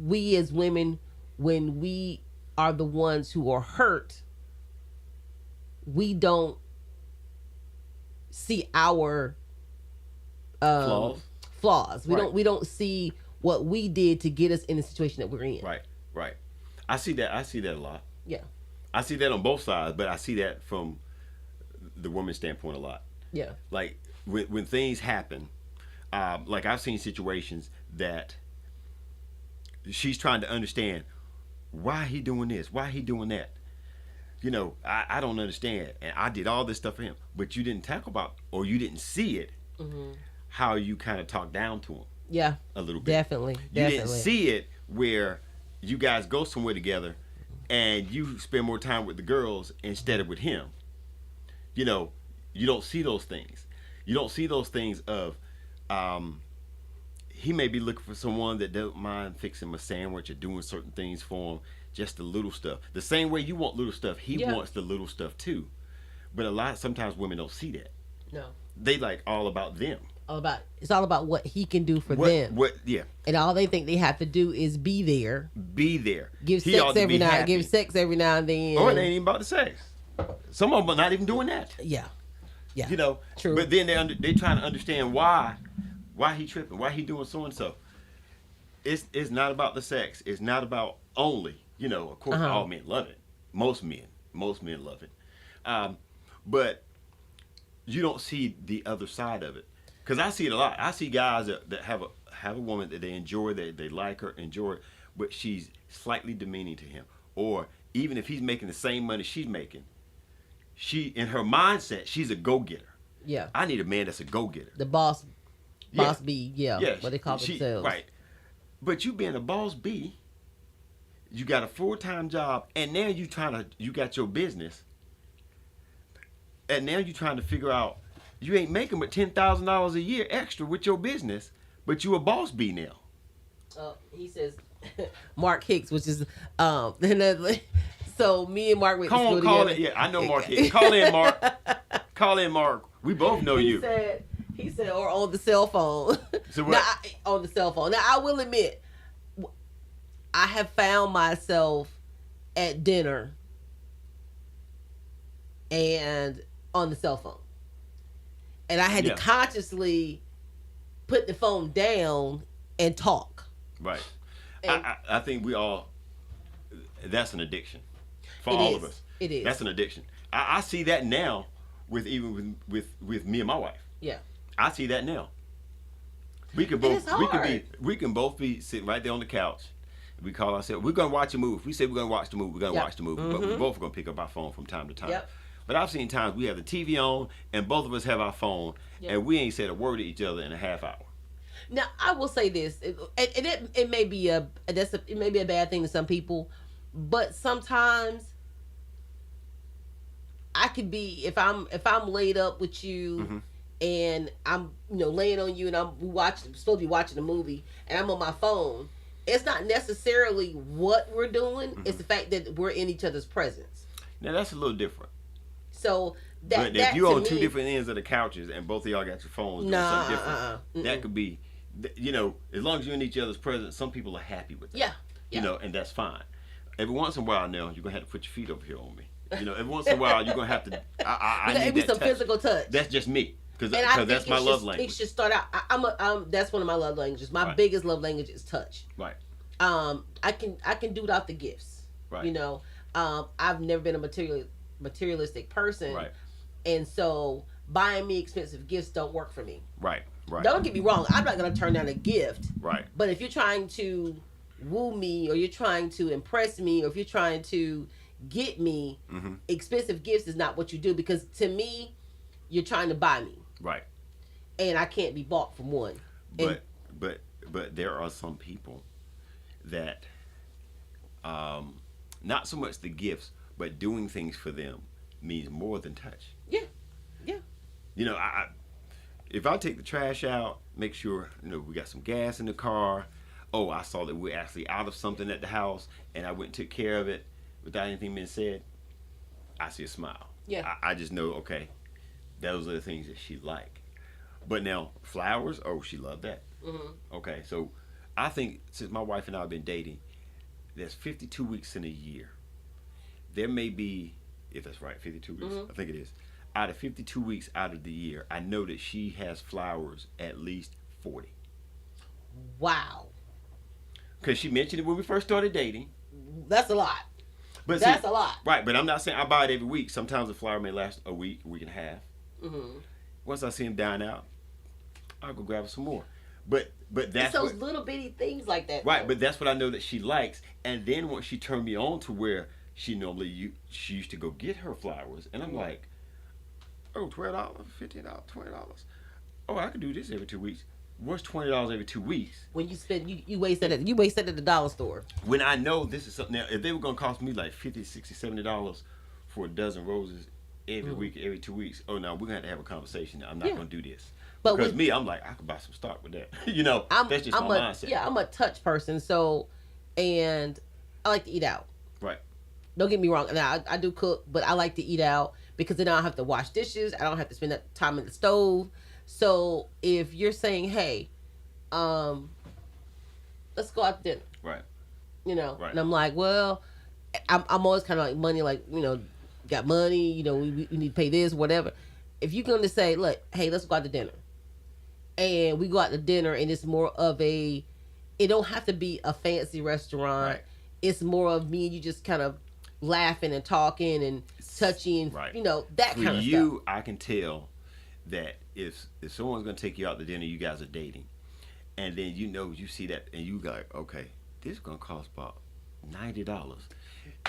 we as women, when we are the ones who are hurt, we don't see our flaws. We don't see what we did to get us in the situation that we're in. Right. I see that a lot. Yeah. I see that on both sides, but I see that from the woman's standpoint a lot. Yeah. Like when things happen, like I've seen situations that she's trying to understand why he doing this, why he doing that. You know, I don't understand, and I did all this stuff for him, but you didn't talk about, or you didn't see it, how you kind of talk down to him. Yeah, a little bit. Definitely. You didn't see it where you guys go somewhere together, and you spend more time with the girls instead of with him. You know, you don't see those things. You don't see those things of, he may be looking for someone that don't mind fixing him a sandwich or doing certain things for him. Just the little stuff. The same way you want little stuff, he wants the little stuff too. But sometimes women don't see that. No. They like all about them. It's all about what he can do for them. And all they think they have to do is be there. Give sex every now and then. Or it ain't even about the sex. Some of them are not even doing that. Yeah. You know. True. But then they trying to understand why he tripping, why he doing so and so. It's not about the sex. It's not about only. You know, of course, all men love it. Most men love it. But you don't see the other side of it. Because I see it a lot. I see guys that have a woman that they enjoy, they like her, enjoy, but she's slightly demeaning to him. Or even if he's making the same money she's making, in her mindset, she's a go-getter. Yeah. I need a man that's a go-getter. The boss bee, what they call themselves. Right. But you being a boss bee, you got a full-time job, and now you got your business, and now you're trying to figure out, you ain't making but $10,000 a year extra with your business, but you a boss bee now. He says, Mark Hicks, which is So me and Mark went to school Call together. it. Yeah, I know Mark. Call in, Mark. Call in, Mark. We both know you. He said, or on the cell phone. So what? Now, on the cell phone. Now, I will admit, I have found myself at dinner and on the cell phone. And I had to consciously put the phone down and talk. Right. And I think we all, that's an addiction for all of us. It is. That's an addiction. I see that now with me and my wife. Yeah. I see that now. We can both be sitting right there on the couch. We call ourselves, we're gonna watch a movie. We say we're gonna watch the movie, we're gonna watch the movie, but we both are gonna pick up our phone from time to time. Yep. But I've seen times we have the TV on and both of us have our phone and we ain't said a word to each other in a half hour. Now I will say this, and it may be it may be a bad thing to some people, but sometimes I could be if I'm laid up with you and I'm laying on you and I'm supposed to be watching a movie and I'm on my phone. It's not necessarily what we're doing; it's the fact that we're in each other's presence. Now that's a little different. So but if you're on two different ends of the couches and both of y'all got your phones doing something different, that could be, as long as you're in each other's presence, some people are happy with that. Yeah. And that's fine. Every once in a while now, you're gonna have to put your feet over here on me. Every once in a while, you're gonna have to. I need that some touch. Physical touch. That's just me, because that's my love language. It should start out. That's one of my love languages. My biggest love language is touch. Right. I can do without the gifts. Right. I've never been a materialistic person. Right. And so buying me expensive gifts don't work for me. Right. Right. Don't get me wrong. I'm not gonna turn down a gift. Right. But if you're trying to woo me, or you're trying to impress me, or if you're trying to get me, expensive gifts is not what you do, because to me, you're trying to buy me. Right. And I can't be bought from one. But there are some people that not so much the gifts, but doing things for them means more than touch. Yeah. If I take the trash out, make sure we got some gas in the car. Oh, I saw that we're actually out of something at the house, and I went and took care of it without anything being said. I see a smile. Yeah. I just know, okay, those are the things that she like. But now flowers, oh, she loved that. Okay, so I think since my wife and I have been dating, there's 52 weeks in a year. There may be, if that's right, 52 weeks, I think it is. Out of 52 weeks out of the year, I know that she has flowers at least 40. Wow. Because she mentioned it when we first started dating. That's a lot. But that's a lot. Right, but I'm not saying I buy it every week. Sometimes the flower may last a week and a half. Once I see him dying out, I'll go grab some more. But that's it's those little bitty things like that. Right, but that's what I know that she likes. And then once she turned me on to where she used to go get her flowers, and I'm like, oh, $12, $15, $20. Oh, I could do this every 2 weeks. What's $20 every 2 weeks? When you spend, you waste that at the dollar store. When I know this is something, now if they were gonna cost me like $50, $60, $70 for a dozen roses every week, every 2 weeks, oh no, we're gonna have to have a conversation. I'm not gonna do this. But because I'm like, I could buy some stock with that. That's just my mindset. Yeah, I'm a touch person, and I like to eat out. Right. Don't get me wrong. Now I do cook, but I like to eat out because then I don't have to wash dishes. I don't have to spend that time in the stove. So if you're saying, hey, let's go out to dinner. Right. Right. And I'm like, well, I'm always kind of like money, got money, we need to pay this, whatever. If you're going to say, look, hey, let's go out to dinner. And we go out to dinner and it's more of it don't have to be a fancy restaurant. Right. It's more of me and you just kind of laughing and talking and touching, right. That kind of stuff. For you, I can tell that if someone's going to take you out to dinner, you guys are dating, and then you see that and you go like, okay, this is going to cost about $90.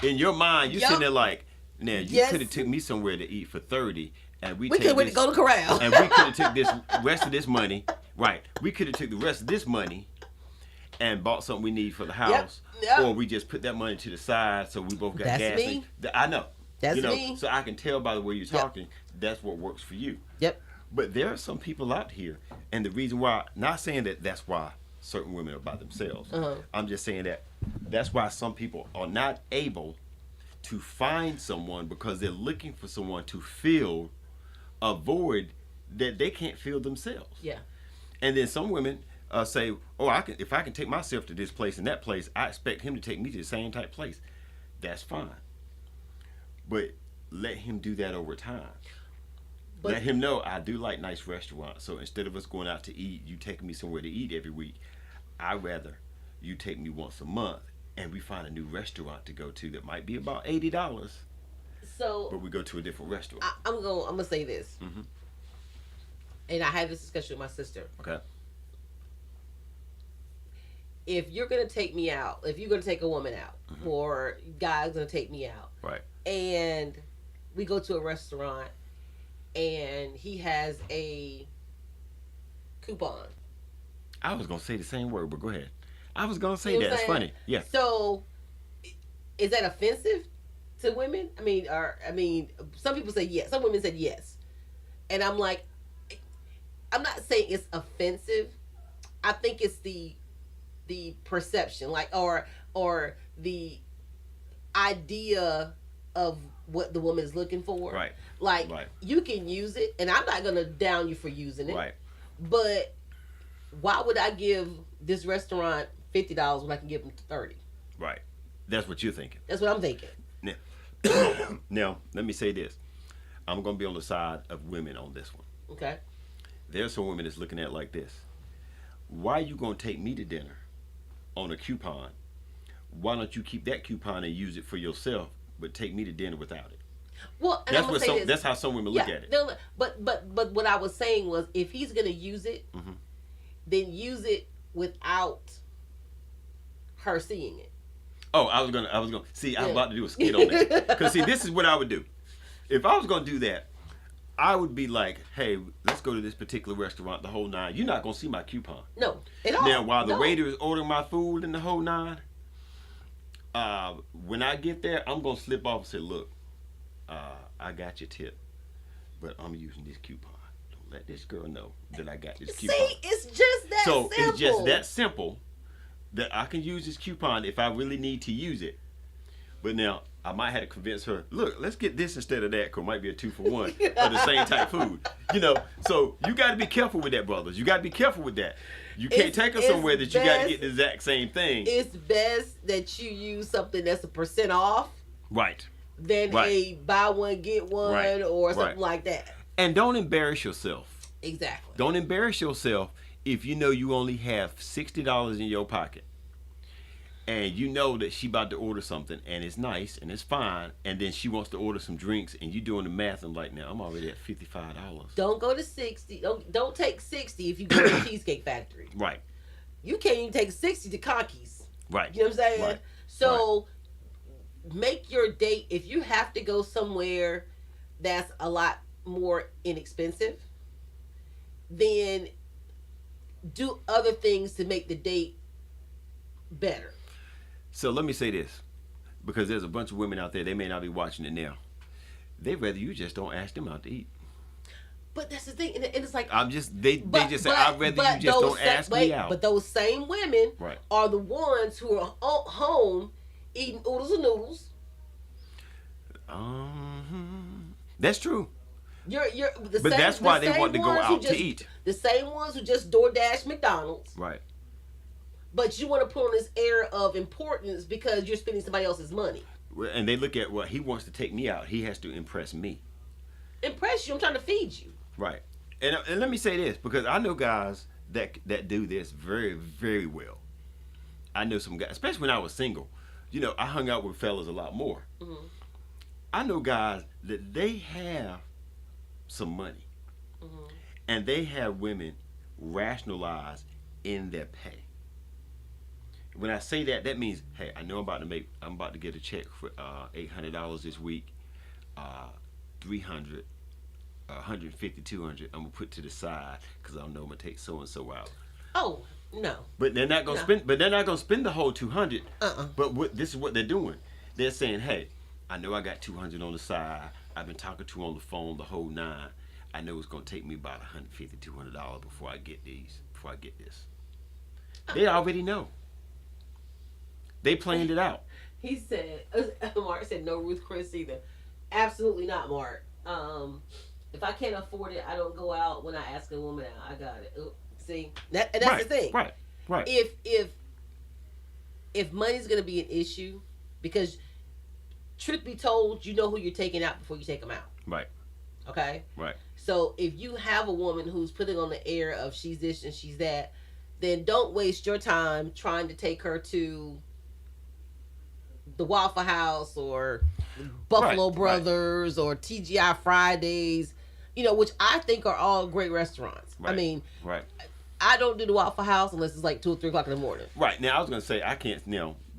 In your mind, you're sitting there like, now you could have took me somewhere to eat for $30, and we could have go to Corral, and we could have took this rest of this money, right? We could have took the rest of this money and bought something we need for the house, or we just put that money to the side so we both got gas. Me. I know. That's me. So I can tell by the way you're talking, that's what works for you. Yep. But there are some people out here, and the reason why, not saying that that's why certain women are by themselves. I'm just saying that's why some people are not able to find someone because they're looking for someone to fill a void that they can't fill themselves. Yeah. And then some women say, "Oh, if I can take myself to this place and that place, I expect him to take me to the same type place." That's fine, but let him do that over time. But Let him know I do like nice restaurants. So instead of us going out to eat, you taking me somewhere to eat every week. I'd rather you take me once a month and we find a new restaurant to go to that might be about $80, so but we go to a different restaurant. I'm gonna say this, Mm-hmm. and I had this discussion with my sister. Okay. If you're gonna take me out, if you're gonna take a woman out, Mm-hmm. or guy's gonna take me out, Right. and we go to a restaurant, and he has a coupon. I was gonna say the same word, but go ahead. I was gonna say You know that. what It's I'm funny. Yeah. So, is that offensive to women? I mean, some people say yes. Some women said yes, and I'm like, I'm not saying it's offensive. I think it's the perception, like, or the idea of what the woman is looking for. Right. Like, Right. you can use it, and I'm not gonna down you for using it. Right. But why would I give this restaurant $50 when I can give them 30? Right. That's what you're thinking. That's what I'm thinking. Now, let me say this. I'm gonna be on the side of women on this one. Okay. There's some women that's looking at it like this. Why you gonna take me to dinner on a coupon? Why don't you keep that coupon and use it for yourself, but take me to dinner without it? Well, and That's how some women look at it. But what I was saying was, if he's gonna use it, Mhm. then use it without her seeing it. Oh, I was gonna see. I was Yeah. about to do a skit on that. Cause see, this is what I would do. If I was gonna do that, I would be like, "Hey, let's go to this particular restaurant, the whole nine. You're not gonna see my coupon." No, at all. Now, while the No. waiter is ordering my food and the whole nine, when I get there, I'm gonna slip off and say, "Look, I got your tip, but I'm using this coupon. Don't let this girl know that I got this coupon." See, it's just that So simple. it's just that simple that I can use this coupon if I really need to use it. But now I might have to convince her, look, let's get this instead of that, because it might be a 2-for-1 of the same type food. So you got to be careful with that, brothers. You got to be careful with that. You can't take her somewhere that you got to get the exact same thing. It's best that you use something that's a % off Right. than Right. a buy one get one Right. or something Right. like that. And don't embarrass yourself. Exactly. Don't embarrass yourself if you know you only have $60 in your pocket. And you know that she about to order something, and it's nice and it's fine, and then she wants to order some drinks, and you doing the math, and like, now I'm already at $55. Don't go to 60. Don't take 60 if you go to the Cheesecake Factory. Right, You can't even take 60 to Conky's. right. You know what I'm saying? Right. So make your date, if you have to go somewhere that's a lot more inexpensive, then do other things to make the date better. So let me say this, because there's a bunch of women out there, they may not be watching it now. They'd rather you just don't ask them out to eat. But that's the thing, and it's like, They just say, I'd rather you just don't ask me out. But those same women Right. are the ones who are home eating oodles and noodles. That's true. But that's why they want to go out to eat. The same ones who just DoorDash McDonald's. Right. But you want to put on this air of importance because you're spending somebody else's money. And they look at, well, he wants to take me out. He has to impress me. Impress you. I'm trying to feed you. Right. And let me say this, because I know guys that do this very, very well. I know some guys, especially when I was single. I hung out with fellas a lot more. Mm-hmm. I know guys that they have some money. Mm-hmm. And they have women rationalize in their pay. When I say that, that means, hey, I know I'm about to get a check for $800 this week, $300, $150, $200. I'm gonna put to the side because I know I'm gonna take so and so out. Oh no. But they're not gonna spend. But they're not gonna spend the whole $200. But this is what they're doing. They're saying, hey, I know I got $200 on the side. I've been talking to on the phone the whole nine. I know it's gonna take me about $150, $200 before I get this. They already know. They planned it out. He said, Mark said no Ruth Chris either. Absolutely not, Mark. If I can't afford it, I don't go out. When I ask a woman out, I got it. See, and that's Right, the thing. right, right, If money's gonna be an issue, because truth be told, you know who you're taking out before you take them out. right, Okay. right. So if you have a woman who's putting on the air of she's this and she's that, then don't waste your time trying to take her to the Waffle House or Buffalo Right, Brothers or TGI Fridays, which I think are all great restaurants. Right, I mean, right, I don't do the Waffle House unless it's like 2 or 3 o'clock in the morning. right. Now I was gonna say I can't.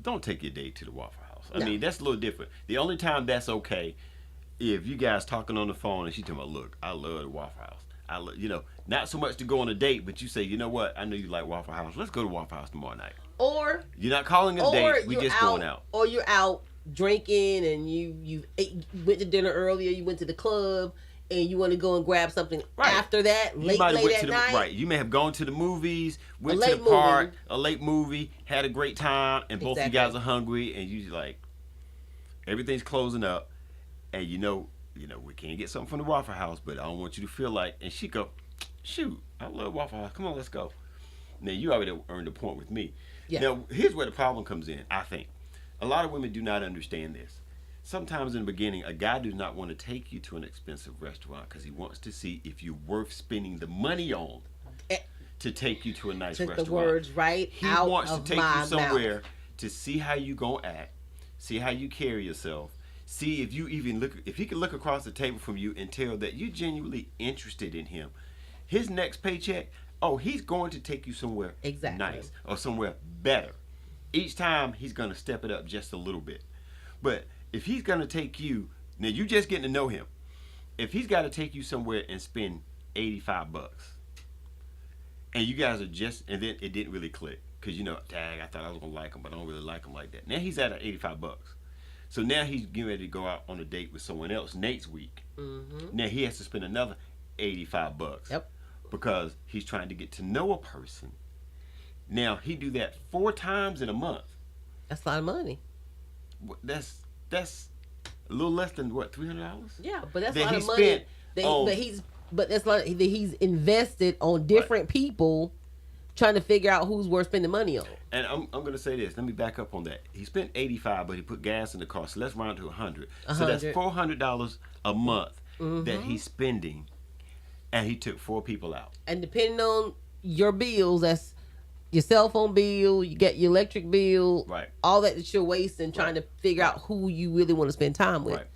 Don't take your date to the Waffle House. I No. mean, that's a little different. The only time that's okay, if you guys talking on the phone and she talking about, look, I love the Waffle House. Not so much to go on a date, but you say, you know what? I know you like Waffle House. Let's go to Waffle House tomorrow night. Or You're not calling it a date. We just going out. Or you're out drinking and you went to dinner earlier. You went to the club and you want to go and grab something Right. after that You late might have went at to the night. right. You may have gone to the movies, went A to late the park, movie. a late movie, had a great time, and both of you Exactly. guys are hungry, and you like everything's closing up, and we can't get something from the Waffle House, but I don't want you to feel like. And she go, shoot, I love Waffle House. Come on, let's go. Now you already earned a point with me. Yeah. Now here's where the problem comes in. I think a lot of women do not understand this. Sometimes in the beginning, a guy does not want to take you to an expensive restaurant because he wants to see if you're worth spending the money on Eh, to take you to a nice Took restaurant. the words right He out wants to of take my you somewhere mouth. to see how you gonna act, see how you carry yourself, see if he can look across the table from you and tell that you're genuinely interested in him. His next paycheck, he's going to take you somewhere Exactly. nice or somewhere better. Each time he's gonna step it up just a little bit. But if he's gonna take you, now you just getting to know him. If he's got to take you somewhere and spend $85, and you guys are and then it didn't really click because dang, I thought I was gonna like him, but I don't really like him like that. Now he's at $85, so now he's getting ready to go out on a date with someone else next week. Mm-hmm. Now he has to spend another $85. Yep. Because he's trying to get to know a person. Now he do that 4 times in a month. That's a lot of money. That's a little less than what, $300? Yeah, but that's That a lot he of money. spent But that's a lot that he's invested on different people, trying to figure out who's worth spending money on. And I'm gonna say this. Let me back up on that. He spent 85, but he put gas in the car. So let's round to 100. So that's $400 a month that he's spending, and he took 4 people out. And depending on your bills, that's your cell phone bill, you get your electric bill, Right. all that you're wasting trying to figure out who you really want to spend time with. Right.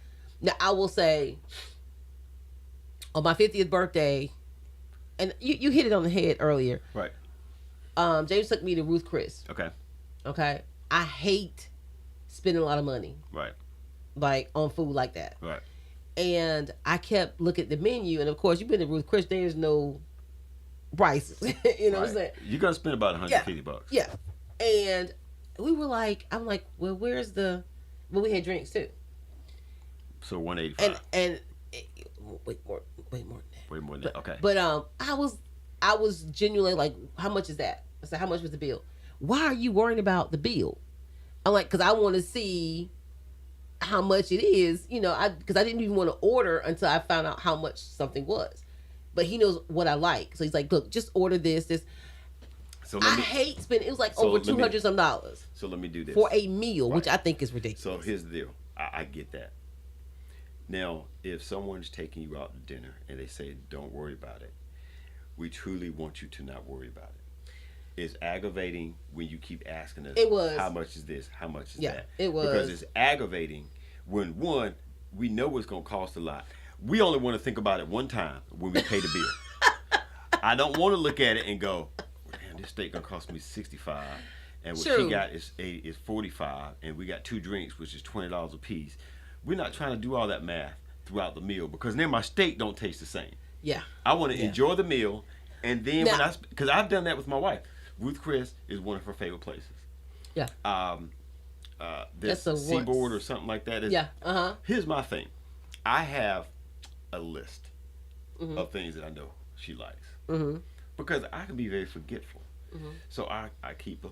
Now, I will say, on my 50th birthday, and you hit it on the head earlier. Right. James took me to Ruth Chris. Okay. Okay, I hate spending a lot of money Right. like on food like that. Right. And I kept looking at the menu, and of course, you've been to Ruth Chris. There's no prices. You know what I'm saying? You're gonna spend about $150. Yeah. And we were like, I'm like, well, where's the? Well, we had drinks too. So 185. And way more than that. Way more than that. Okay. But I was genuinely like, how much is that? I said, how much was the bill? Why are you worrying about the bill? I'm like, because I want to see how much it is, because I didn't even want to order until I found out how much something was. But he knows what I like, so he's like, look, just order this. So I hate spending. It was like over $200 some dollars. So let me do this for a meal, Right. which I think is ridiculous. So here's the deal. I get that. Now, if someone's taking you out to dinner and they say, don't worry about it, we truly want you to not worry about it. It's aggravating when you keep asking us, It was. how much is this? How much is Yeah, that? it was. Because it's aggravating when, one, we know it's going to cost a lot. We only want to think about it one time when we pay the bill. I don't want to look at it and go, damn, this steak going to cost me $65. And what she True. got is $45, and we got 2 drinks, which is $20 a piece. We're not trying to do all that math throughout the meal because then my steak don't taste the same. Yeah. I want to enjoy the meal, and then Now- because I've done that with my wife. Ruth Chris is one of her favorite places. Yeah. This That's a Seaboard or something like that. Yeah. Uh-huh. Here's my thing. I have a list of things that I know she likes Mm-hmm. because I can be very forgetful. Mm-hmm. So I keep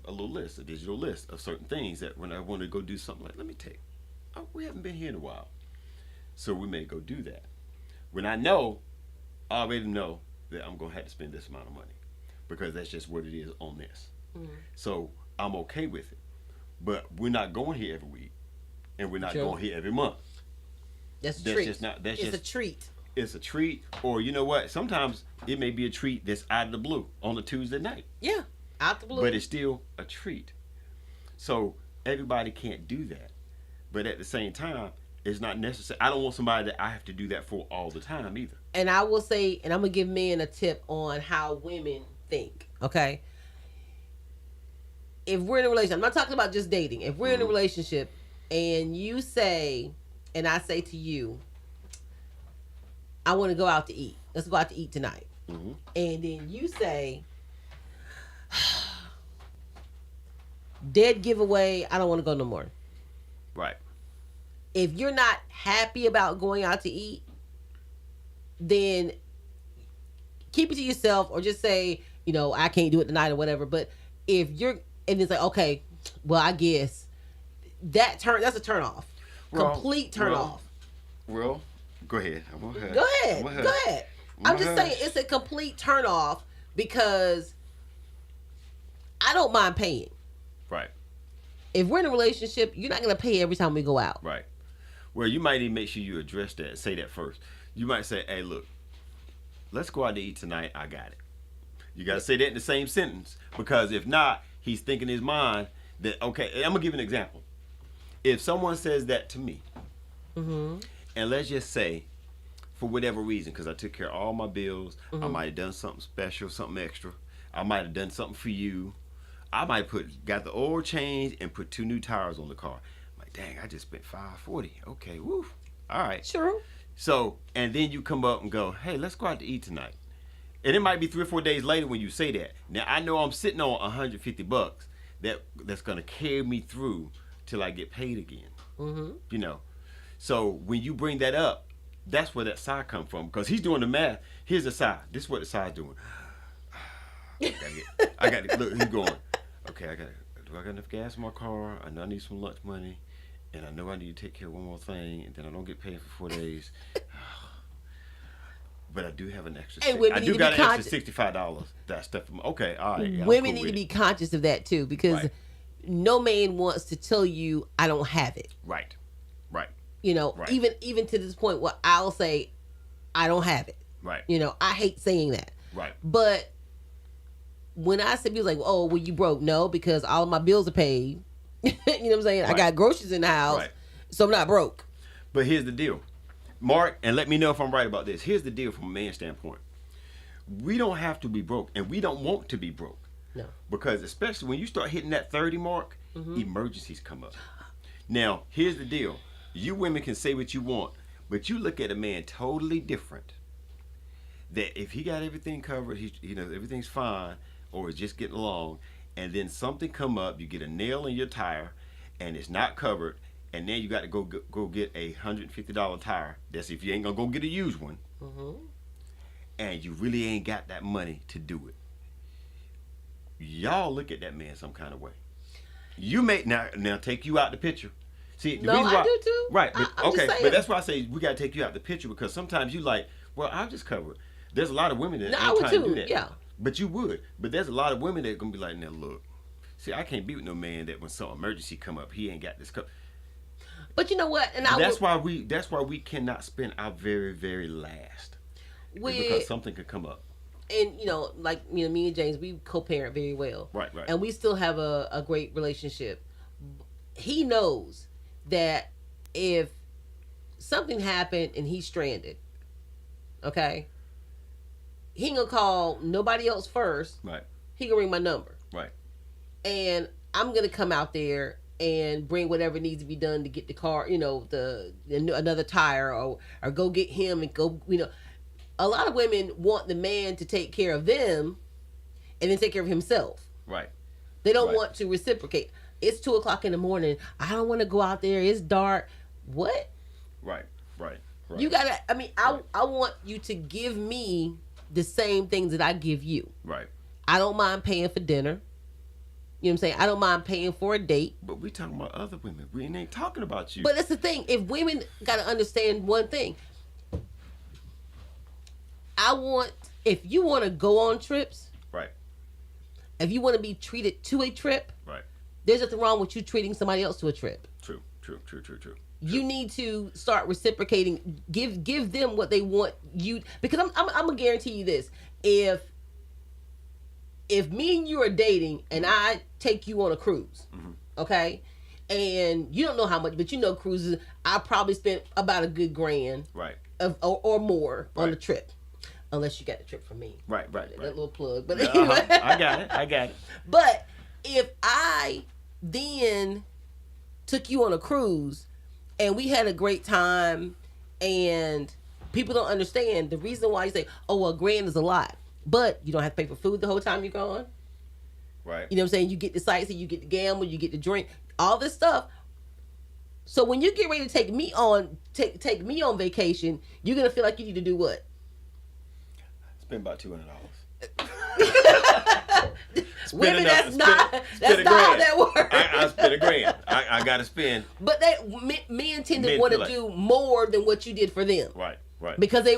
a little list, a digital list of certain things that when I want to go do something, like, let me take. Oh, we haven't been here in a while, so we may go do that. When I know, I already know that I'm gonna have to spend this amount of money because that's just what it is on this. Mm-hmm. So I'm okay with it. But we're not going here every week, and we're not going here every month. That's a treat. It's a treat. It's a treat, or you know what? Sometimes it may be a treat that's out of the blue on a Tuesday night. Yeah, out the blue. But it's still a treat. So everybody can't do that. But at the same time, it's not necessary. I don't want somebody that I have to do that for all the time either. And I will say, and I'm gonna give men a tip on how women think. Okay. If we're in a relationship, I'm not talking about just dating. If we're in a relationship and you say, and I say to you, I want to go out to eat. Let's go out to eat tonight. Mm-hmm. And then you say, dead giveaway, I don't want to go no more. Right. If you're not happy about going out to eat, then keep it to yourself or just say, I can't do it tonight or whatever. But if you're, and it's like, okay, well, I guess that's a turn off. Complete turn off. Well, go ahead. Go ahead. I'm just saying it's a complete turn off because I don't mind paying. Right. If we're in a relationship, you're not going to pay every time we go out. Right. Well, you might even make sure you address that and say that first. You might say, hey, look, let's go out to eat tonight. I got it. You got to say that in the same sentence because if not, he's thinking in his mind that, okay, I'm going to give you an example. If someone says that to me, mm-hmm. and let's just say, for whatever reason, because I took care of all my bills, mm-hmm. I might have done something special, something extra. I might have done something for you. I might got the oil changed and put 2 new tires on the car. I'm like, dang, I just spent $540. Okay, woo. All right. Sure. So, and then you come up and go, hey, let's go out to eat tonight. And it might be 3 or 4 days later when you say that. Now, I know I'm sitting on $150 that's going to carry me through till I get paid again. Mm-hmm. So when you bring that up, that's where that side come from because he's doing the math. Here's the side. This is what the side's doing. I got to look. He's going. Okay, do I got enough gas in my car? I know I need some lunch money, and I know I need to take care of one more thing, and then I don't get paid for 4 days. But I do have an extra. I do got an extra $65. That stuff. Okay, all right. Yeah, women need to be conscious of that too because no man wants to tell you I don't have it. Right. Even to this point where I'll say I don't have it. Right. I hate saying that. Right. But when I say people like, oh, well, you broke? No, because all of my bills are paid. You know what I'm saying? Right. I got groceries in the house, so I'm not broke. But here's the deal, Mark, and let me know if I'm right about this. Here's the deal from a man's standpoint. We don't have to be broke, and we don't want to be broke. No. Because especially when you start hitting that 30 mark, mm-hmm. emergencies come up. Now, here's the deal. You women can say what you want, but you look at a man totally different. That if he got everything covered, everything's fine, or is just getting along, and then something come up, you get a nail in your tire, and it's not covered, and then you got to go get a $150 tire. That's if you ain't gonna go get a used one, mm-hmm. and you really ain't got that money to do it. Y'all look at that man some kind of way. You may now take you out the picture. See, the reason why, I do too. Right, but, okay, but that's why I say we gotta take you out the picture because sometimes you like, well, I'll just cover it. There's a lot of women that ain't trying to do that. Yeah. But you would. But there's a lot of women that are gonna be like, now look, see, I can't be with no man that when some emergency come up, he ain't got this cup. But you know what? And that's why we cannot spend our very, very last. Because something could come up. And me and James, we co-parent very well. Right. And we still have a great relationship. He knows that if something happened and he's stranded, okay, he ain't gonna call nobody else first. Right. He gonna ring my number. Right. And I'm gonna come out there and bring whatever needs to be done to get the car, another tire or go get him and go, A lot of women want the man to take care of them and then take care of himself. Right. They don't want to reciprocate. It's 2:00 in the morning. I don't want to go out there. It's dark. What? Right. You gotta, I want you to give me the same things that I give you. Right. I don't mind paying for dinner. You know what I'm saying? I don't mind paying for a date. But we talking about other women. We ain't talking about you. But that's the thing. If women got to understand one thing, if you want to go on trips, right. If you want to be treated to a trip, right. There's nothing wrong with you treating somebody else to a trip. True. You need to start reciprocating. Give them what they want you, because I'm gonna guarantee you this: if me and you are dating and I take you on a cruise, okay, and you don't know how much, but you know cruises, I probably spent about a good $1,000, right, or more on the trip, unless you got the trip from me, right. That little plug, but anyway. I got it. But if I then took you on a cruise and we had a great time, and people don't understand the reason why you say, oh, well, $1,000 is a lot, but you don't have to pay for food the whole time you're gone. Right. You know what I'm saying? You get the sightseeing, you get to gamble, you get to drink, all this stuff. So when you get ready to take me on vacation, you're gonna feel like you need to do what? Spend about $200. Women, that's not how that works. I spent $1,000. I gotta spend. But men tend to want to do more than what you did for them. Right. Because they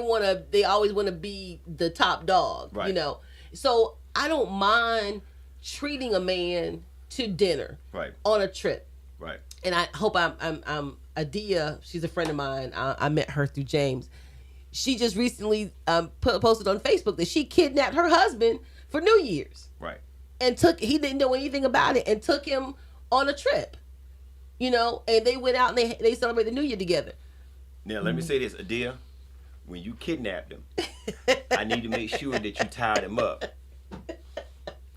always want to be the top dog. Right. You know. So I don't mind treating a man to dinner. Right. On a trip. Right. And I hope I'm Adia. She's a friend of mine. I met her through James. She just recently posted on Facebook that she kidnapped her husband for New Year's. Right. And he didn't know anything about it, and took him on a trip. You know, and they went out and they celebrated the New Year together. Now let me say this, Adia. When you kidnapped him, I need to make sure that you tied him up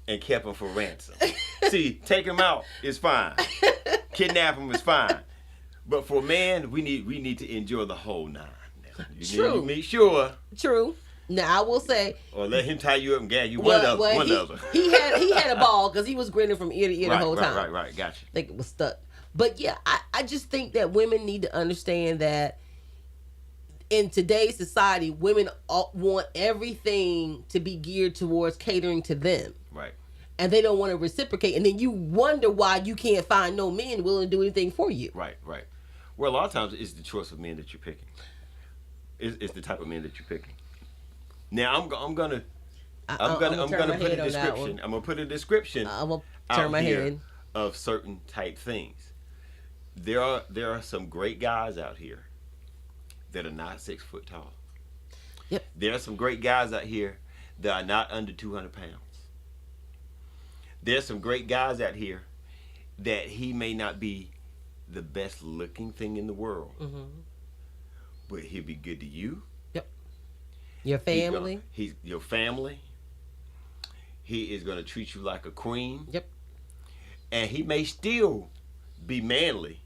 and kept him for ransom. See, take him out is fine. Kidnap him is fine. But for a man, we need to enjoy the whole nine. True. Need to make sure. True. Now I will say. Or let him tie you up and gag you. One of them. He had a ball because he was grinning from ear to ear the whole time. Right. Gotcha. I think it was stuck. But yeah, I just think that women need to understand that in today's society, women want everything to be geared towards catering to them. Right. And they don't want to reciprocate. And then you wonder why you can't find no men willing to do anything for you. Right. Well, a lot of times it's the choice of men that you're picking. It's the type of men that you're picking. Now I'm gonna put a description. I'm gonna put a description. I'm gonna turn my head of certain type things. There are some great guys out here that are not 6 foot tall. Yep. There are some great guys out here that are not under 200 pounds. There's some great guys out here that he may not be the best looking thing in the world, but he'll be good to you. Yep. Your family. He's your family. He is going to treat you like a queen. Yep. And he may still be manly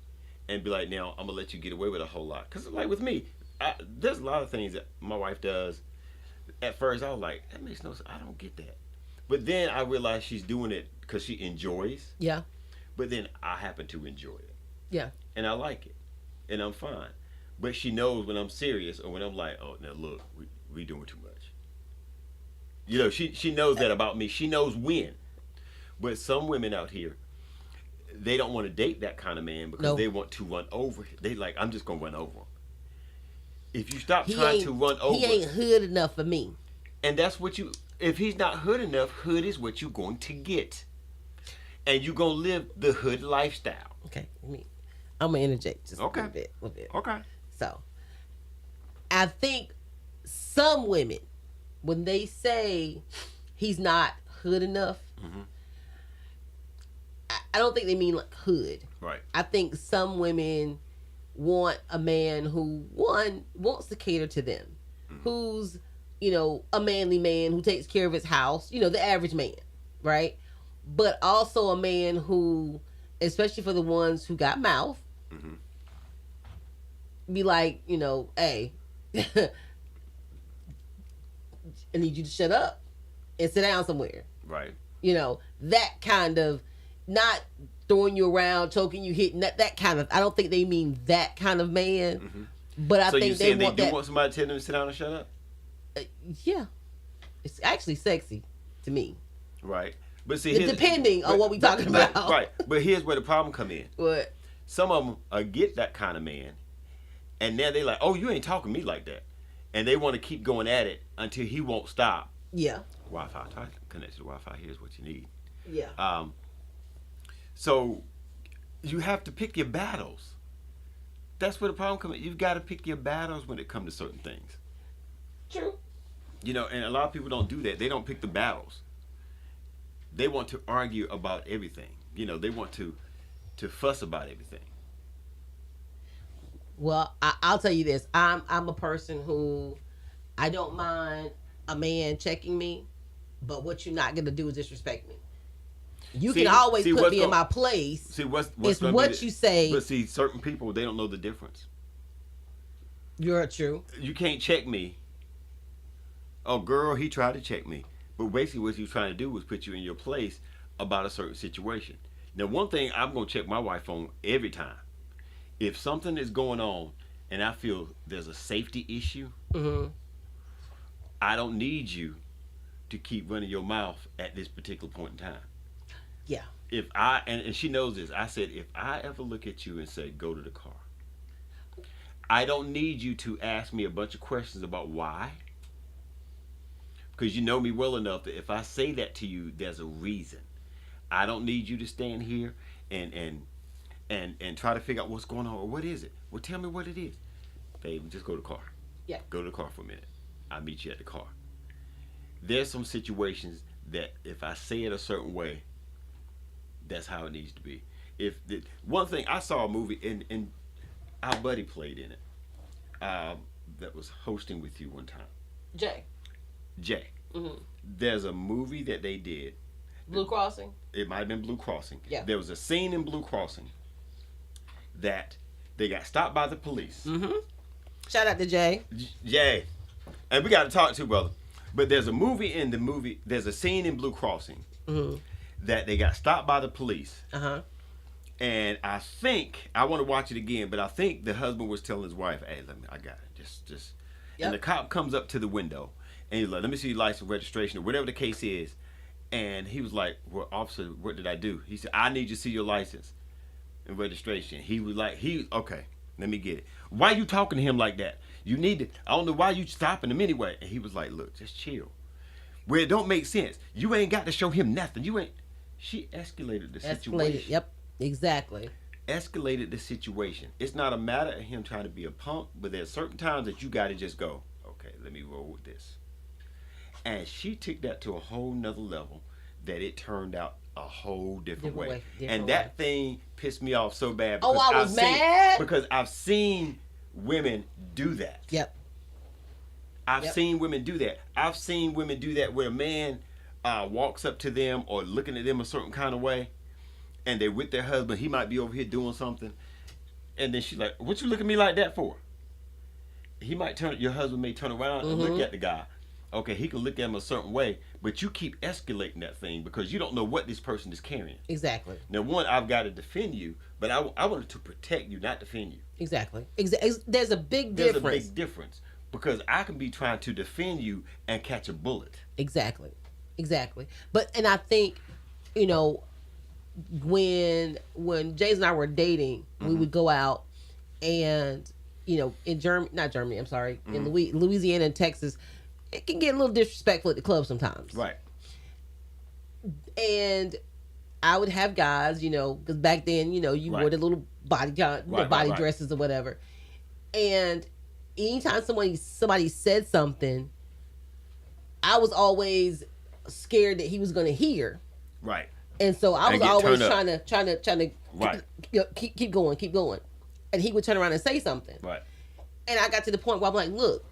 and be like, now I'm going to let you get away with a whole lot. Because like with me, there's a lot of things that my wife does. At first I was like, that makes no sense. I don't get that. But then I realized she's doing it because she enjoys. Yeah. But then I happen to enjoy it. Yeah. And I like it. And I'm fine. But she knows when I'm serious or when I'm like, oh, now look, we doing too much. You know, she knows that about me. She knows when. But some women out here, they don't want to date that kind of man because they want to run over him. They like, I'm just going to run over him. If you stop trying to run over, he ain't hood enough for me. And that's what if he's not hood enough, hood is what you're going to get. And you're going to live the hood lifestyle. Okay. I'm going to interject just a little bit. Okay. So, I think some women, when they say he's not hood enough, I don't think they mean like hood. Right. I think some women want a man who, one, wants to cater to them, who's, a manly man who takes care of his house, the average man, right? But also a man who, especially for the ones who got mouth, be like, hey, I need you to shut up and sit down somewhere. Right. That kind of, not throwing you around, choking you, hitting that kind of, I don't think they mean that kind of man. But I think they want do want somebody to tell them to sit down and shut up? Yeah. It's actually sexy to me. Right. But see, depending on what we talking about. Right. But here's where the problem come in. What? Some of them get that kind of man, and now they like, oh, you ain't talking to me like that, and they want to keep going at it until he won't stop. Yeah. Wi-Fi, try to connect to the Wi-Fi. Here's what you need. Yeah. So you have to pick your battles. That's where the problem comes in. You've got to pick your battles when it comes to certain things. True. You know, and a lot of people don't do that. They don't pick the battles. They want to argue about everything. You know, they want to fuss about everything. Well, I'll tell you this. I'm a person who I don't mind a man checking me, but what you're not gonna do is disrespect me. You can always put me in my place. See, what's it's what you say. But see, certain people, they don't know the difference. You're true. You can't check me. Oh, girl, he tried to check me. But basically what he was trying to do was put you in your place about a certain situation. Now, one thing I'm going to check my wife on every time. If something is going on and I feel there's a safety issue, I don't need you to keep running your mouth at this particular point in time. Yeah. If I, and she knows this, I said, if I ever look at you and say, go to the car, I don't need you to ask me a bunch of questions about why. Because you know me well enough that if I say that to you, there's a reason. I don't need you to stand here and try to figure out what's going on or what is it. Well, tell me what it is. Babe, just go to the car. Yeah. Go to the car for a minute. I'll meet you at the car. There's some situations that if I say it a certain way, that's how it needs to be. One thing, I saw a movie and our buddy played in it that was hosting with you one time. Jay. Mm-hmm. There's a movie that they did. Blue Crossing? It might have been Blue Crossing. Yeah. There was a scene in Blue Crossing that they got stopped by the police. Mm-hmm. Shout out to Jay. Jay. And we got to talk to, brother. But there's a scene in Blue Crossing that they got stopped by the police. Uh-huh. And I think, I want to watch it again, but I think the husband was telling his wife, hey, I got it. Just. Yep. And the cop comes up to the window and he's like, let me see your license, registration, or whatever the case is. And he was like, well, officer, what did I do? He said, I need you to see your license and registration. He was like, okay, let me get it. Why you talking to him like that? You need to, I don't know why you stopping him anyway. And he was like, look, just chill. Where it don't make sense. You ain't got to show him nothing. She escalated the situation. Yep, exactly. Escalated the situation. It's not a matter of him trying to be a punk, but there's certain times that you got to just go, okay, let me roll with this. And she took that to a whole nother level that it turned out a whole different way. And that thing pissed me off so bad. Oh, I was mad? Because I've seen women do that. Yep. I've seen women do that. I've seen women do that where a man walks up to them or looking at them a certain kind of way, and they're with their husband. He might be over here doing something, and then she's like, what you looking at me like that for? Your husband may turn around and look at the guy. Okay, he can look at him a certain way, but you keep escalating that thing because you don't know what this person is carrying. Exactly. Now, one, I've got to defend you, but I wanted to protect you, not defend you. Exactly. There's a big difference. There's a big difference because I can be trying to defend you and catch a bullet. Exactly. And I think, when Jays and I were dating, we would go out and, in Germany, I'm sorry, in Louisiana and Texas, it can get a little disrespectful at the club sometimes. Right. And I would have guys, because back then, you wore the little body dresses or whatever. And anytime somebody said something, I was always scared that he was going to hear. Right. And so I was always trying to right. keep going. And he would turn around and say something. Right. And I got to the point where I'm like, look,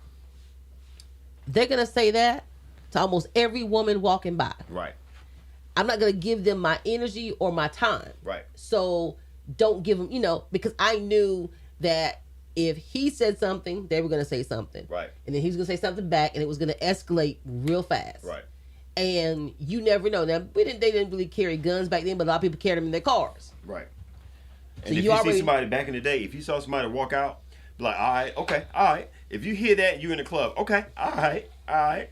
they're going to say that to almost every woman walking by. Right. I'm not going to give them my energy or my time. Right. So don't give them, because I knew that if he said something, they were going to say something. Right. And then he was going to say something back, and it was going to escalate real fast. Right. And you never know. Now, they didn't really carry guns back then, but a lot of people carried them in their cars. Right. So and if you see somebody back in the day, if you saw somebody walk out, be like, all right, okay, all right. If you hear that, you in the club, okay, all right.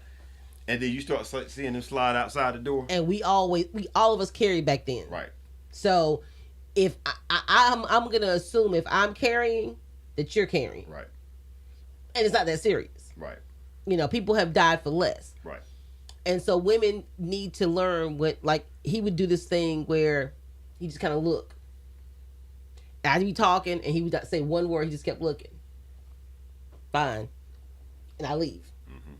And then you start seeing them slide outside the door. And we all of us carried back then. Right. So if I'm gonna assume if I'm carrying, that you're carrying. Right. And it's not that serious. Right. You know, people have died for less. Right. And so women need to learn what, like, he would do this thing where he just kind of look. I'd be talking and he would not say one word. He just kept looking. Fine. And I leave. Mm-hmm.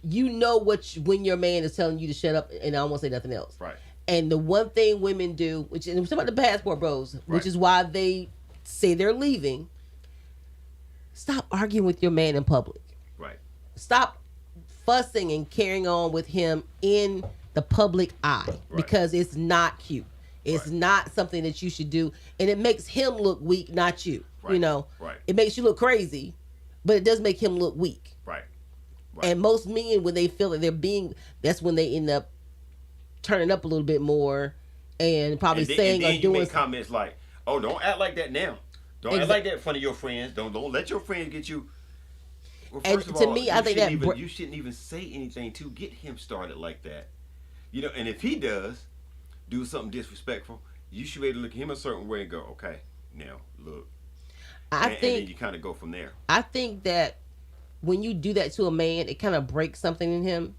You know when your man is telling you to shut up and I won't say nothing else. Right. And the one thing women do, which is about the passport bros, which is why they say they're leaving. Stop arguing with your man in public. Right. Stop fussing and carrying on with him in the public eye, because it's not cute. It's not something that you should do, and it makes him look weak, not you. Right. It makes you look crazy, but it does make him look weak. Right. And most men, when they feel that that's when they end up turning up a little bit more and probably saying or doing. You make comments like, "Oh, don't act like that now. Don't act like that in front of your friends. Don't let your friends get you." Well, first of all, me, I think that you shouldn't even say anything to get him started like that. And if he does do something disrespectful, you should be able to look at him a certain way and go, "Okay, now look." And then you kind of go from there. I think that when you do that to a man, it kind of breaks something in him,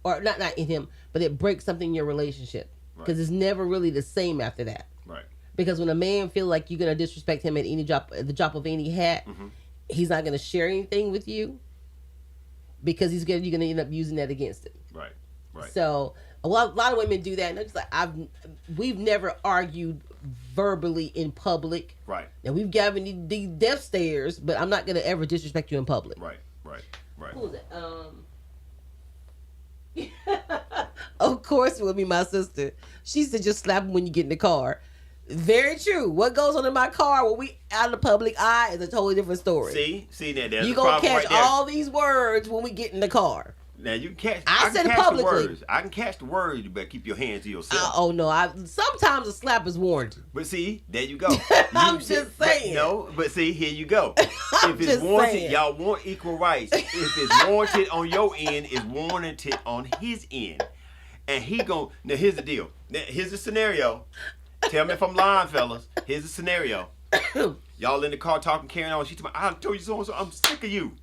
or not in him, but it breaks something in your relationship, because it's never really the same after that. Right. Because when a man feels like you're gonna disrespect him at the drop of any hat, he's not gonna share anything with you, because you're gonna end up using that against him. Right. Right. So a lot of women do that, and they're just like, we've never argued verbally in public. Right. And we've given these death stares, but I'm not gonna ever disrespect you in public. Right. Right. Right. Who was it? Of course it would be my sister. She said just slap him when you get in the car. Very true. What goes on in my car when we out of the public eye is a totally different story. See that there's you a gonna problem catch right there. all these words when we get in the car. Now you can catch. I said it publicly. The words. I can catch the words. You better keep your hands to yourself. Oh no! Sometimes a slap is warranted. But see, there you go. I'm just saying. But see, here you go. If it's warranted, y'all want equal rights. If it's warranted on your end, it's warranted on his end. And now here's the deal. Now, here's the scenario. Tell me if I'm lying, fellas. Here's the scenario. Y'all in the car talking, carrying on. She told me, I told you so and so. I'm sick of you.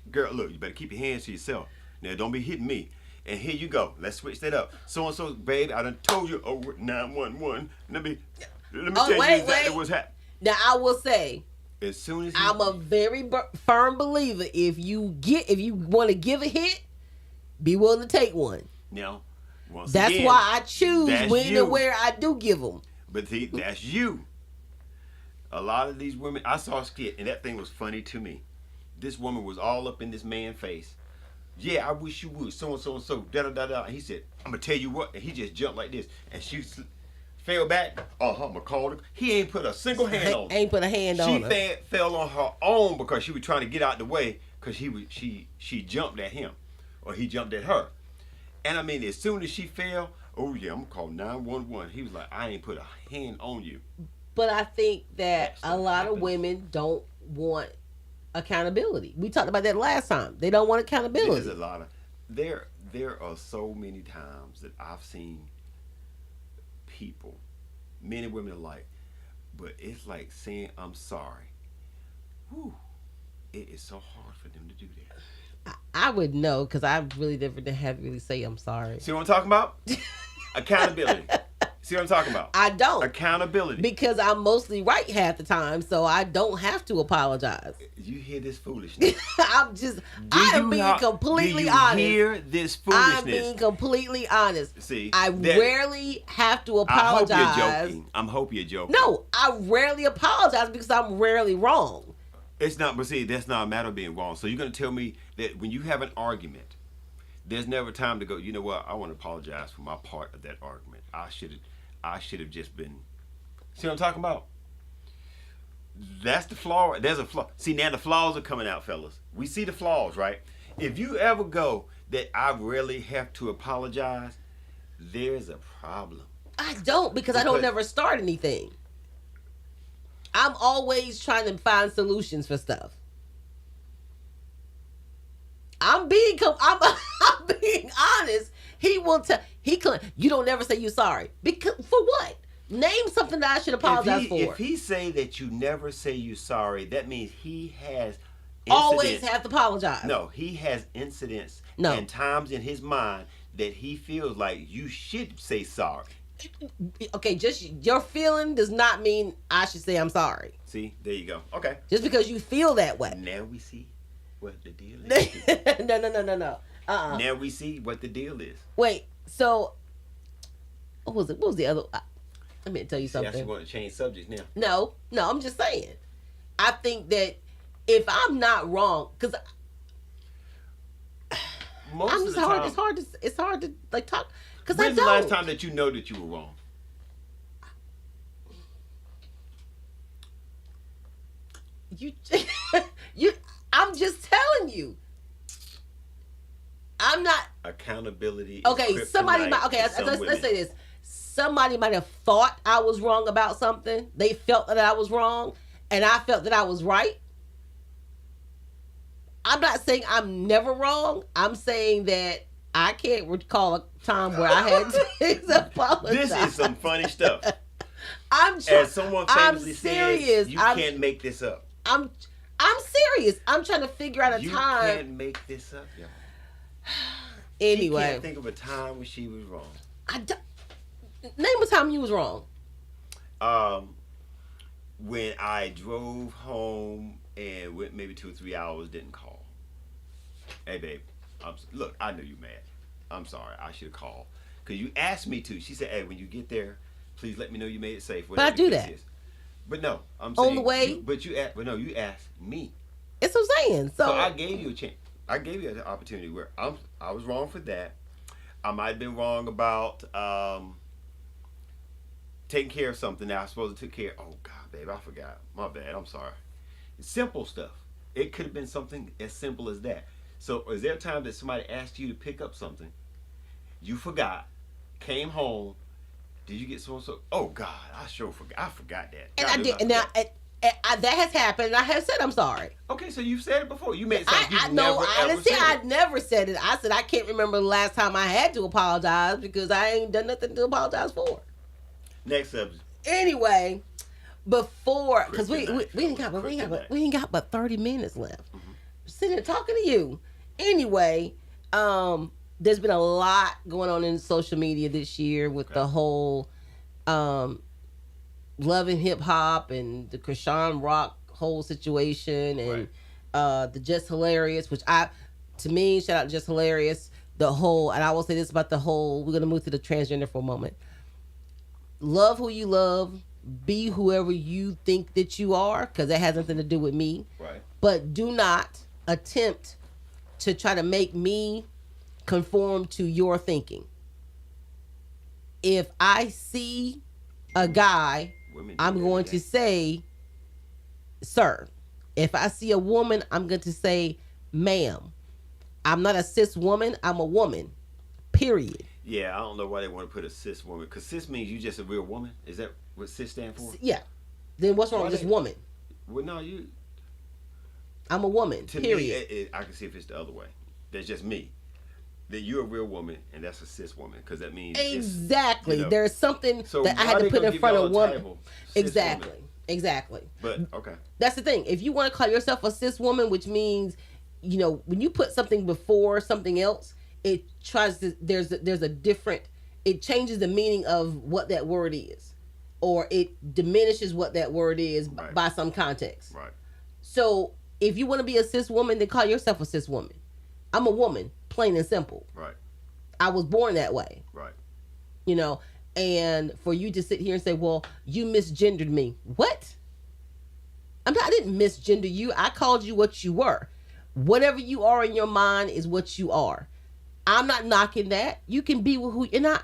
Girl, look, you better keep your hands to yourself. Now, don't be hitting me. And here you go. Let's switch that up. So and so, babe, I done told you over 911. Let me tell you exactly what's happening. Now, I will say, as soon as I'm a very firm believer. If you want to give a hit, be willing to take one. Now, that's why I choose when and where I do give them. But see, that's you. A lot of these women, I saw a skit, and that thing was funny to me. This woman was all up in this man's face. Yeah, I wish you would. So and so and so. Da da da da. And he said, "I'm gonna tell you what." And he just jumped like this, and she fell back. I'm gonna call her. He ain't put a single hand on her. Ain't put a hand on her. She fell on her own because she was trying to get out the way because she jumped at him, or he jumped at her. And I mean, as soon as she fell, oh yeah, I'm gonna call 911. He was like, "I ain't put a hand on you." But I think that a lot of women don't want accountability. We talked about that last time. They don't want accountability. There's a lot of there are so many times that I've seen people, men and women alike, but it's like saying I'm sorry. Whew. It is so hard for them to do that. I would know, because I really never have really say I'm sorry. See what I'm talking about? Accountability. See what I'm talking about? I don't. Accountability. Because I'm mostly right half the time, so I don't have to apologize. You hear this foolishness? I am being completely honest. Do you hear this foolishness? I'm being completely honest. See, I rarely have to apologize. I hope you're joking. No, I rarely apologize because I'm rarely wrong. It's not, but see, that's not a matter of being wrong. So you're going to tell me that when you have an argument, there's never time to go, you know what, I want to apologize for my part of that argument. I should have just been. See what I'm talking about? That's the flaw. There's a flaw. See, now the flaws are coming out, fellas. We see the flaws, right? If you ever go that I rarely have to apologize, there's a problem. I don't, because I don't ever start anything. I'm always trying to find solutions for stuff. I'm I'm being honest. He will tell. You don't never say you sorry. Because for what? Name something that I should apologize for. If he say that you never say you sorry, that means he has always have to apologize. No, he has incidents and times in his mind that he feels like you should say sorry. Okay, just your feeling does not mean I should say I'm sorry. See, there you go. Okay. Just because you feel that way. Now we see what the deal is. No. Now we see what the deal is. Wait, so what was it? What was the other? Let me tell you something. See, I should want to change subjects now. No, I'm just saying. I think that if I'm not wrong, because it's hard to like talk. Because I don't. When's the last time that you know that you were wrong? I'm just telling you. I'm not. Accountability. Okay, somebody might. Okay, let's say this. Somebody might have thought I was wrong about something. They felt that I was wrong, and I felt that I was right. I'm not saying I'm never wrong. I'm saying that I can't recall a time where I had to apologize. This is some funny stuff. As someone famously said, you can't make this up. I'm serious. I'm trying to figure out a time. You can't make this up, y'all. Anyway. She can't think of a time when she was wrong. Name a time you was wrong. When I drove home and went maybe 2 or 3 hours, didn't call. Hey, babe. Look, I know you mad. I'm sorry. I should have called. Because you asked me to. She said, hey, when you get there, please let me know you made it safe. But I do that. But no, I'm saying. On the way? You asked me. It's what I'm saying. So I gave you a chance. I gave you an opportunity where I was wrong for that. I might have been wrong about taking care of something that I was supposed to take care of. Oh, God, babe, I forgot. My bad. I'm sorry. It's simple stuff. It could have been something as simple as that. So is there a time that somebody asked you to pick up something, you forgot, came home, did you get so-and-so? Oh, God, I sure forgot. I forgot that. And I did. And now, that has happened, and I have said I'm sorry. Okay, so you've said it before. You made it sound like I didn't say I never said it. I said I can't remember the last time I had to apologize because I ain't done nothing to apologize for. Next subject. Anyway, before, because we ain't got but 30 minutes left. Mm-hmm. Sitting here talking to you. Anyway, there's been a lot going on in social media this year with the whole Love and Hip Hop and the Krishan Rock whole situation and the Just Hilarious, which to me, shout out to Just Hilarious, the whole, and I will say this about the whole, we're going to move to the transgender for a moment. Love who you love, be whoever you think that you are, because that has nothing to do with me. Right. But do not attempt to try to make me conform to your thinking. If I see a guy, I'm going to say, sir. If I see a woman, I'm going to say, ma'am. I'm not a cis woman. I'm a woman. Period. Yeah, I don't know why they want to put a cis woman. Because cis means you just a real woman. Is that what cis stand for? Yeah. Then what's wrong with just woman? Well, no, you... I'm a woman, period. Me, I can see if it's the other way. That's just me. That you're a real woman, and that's a cis woman. Because that means... Exactly. There's something that I had to put in front of woman. Exactly. Woman. Exactly. But, okay. That's the thing. If you want to call yourself a cis woman, which means, when you put something before something else, it tries to, there's a different, it changes the meaning of what that word is. Or it diminishes what that word is by some context. Right. So, if you want to be a cis woman, then call yourself a cis woman. I'm a woman, plain and simple. Right. I was born that way. Right. And for you to sit here and say, well, you misgendered me. What? I didn't misgender you. I called you what you were. Whatever you are in your mind is what you are. I'm not knocking that. You can be with who, and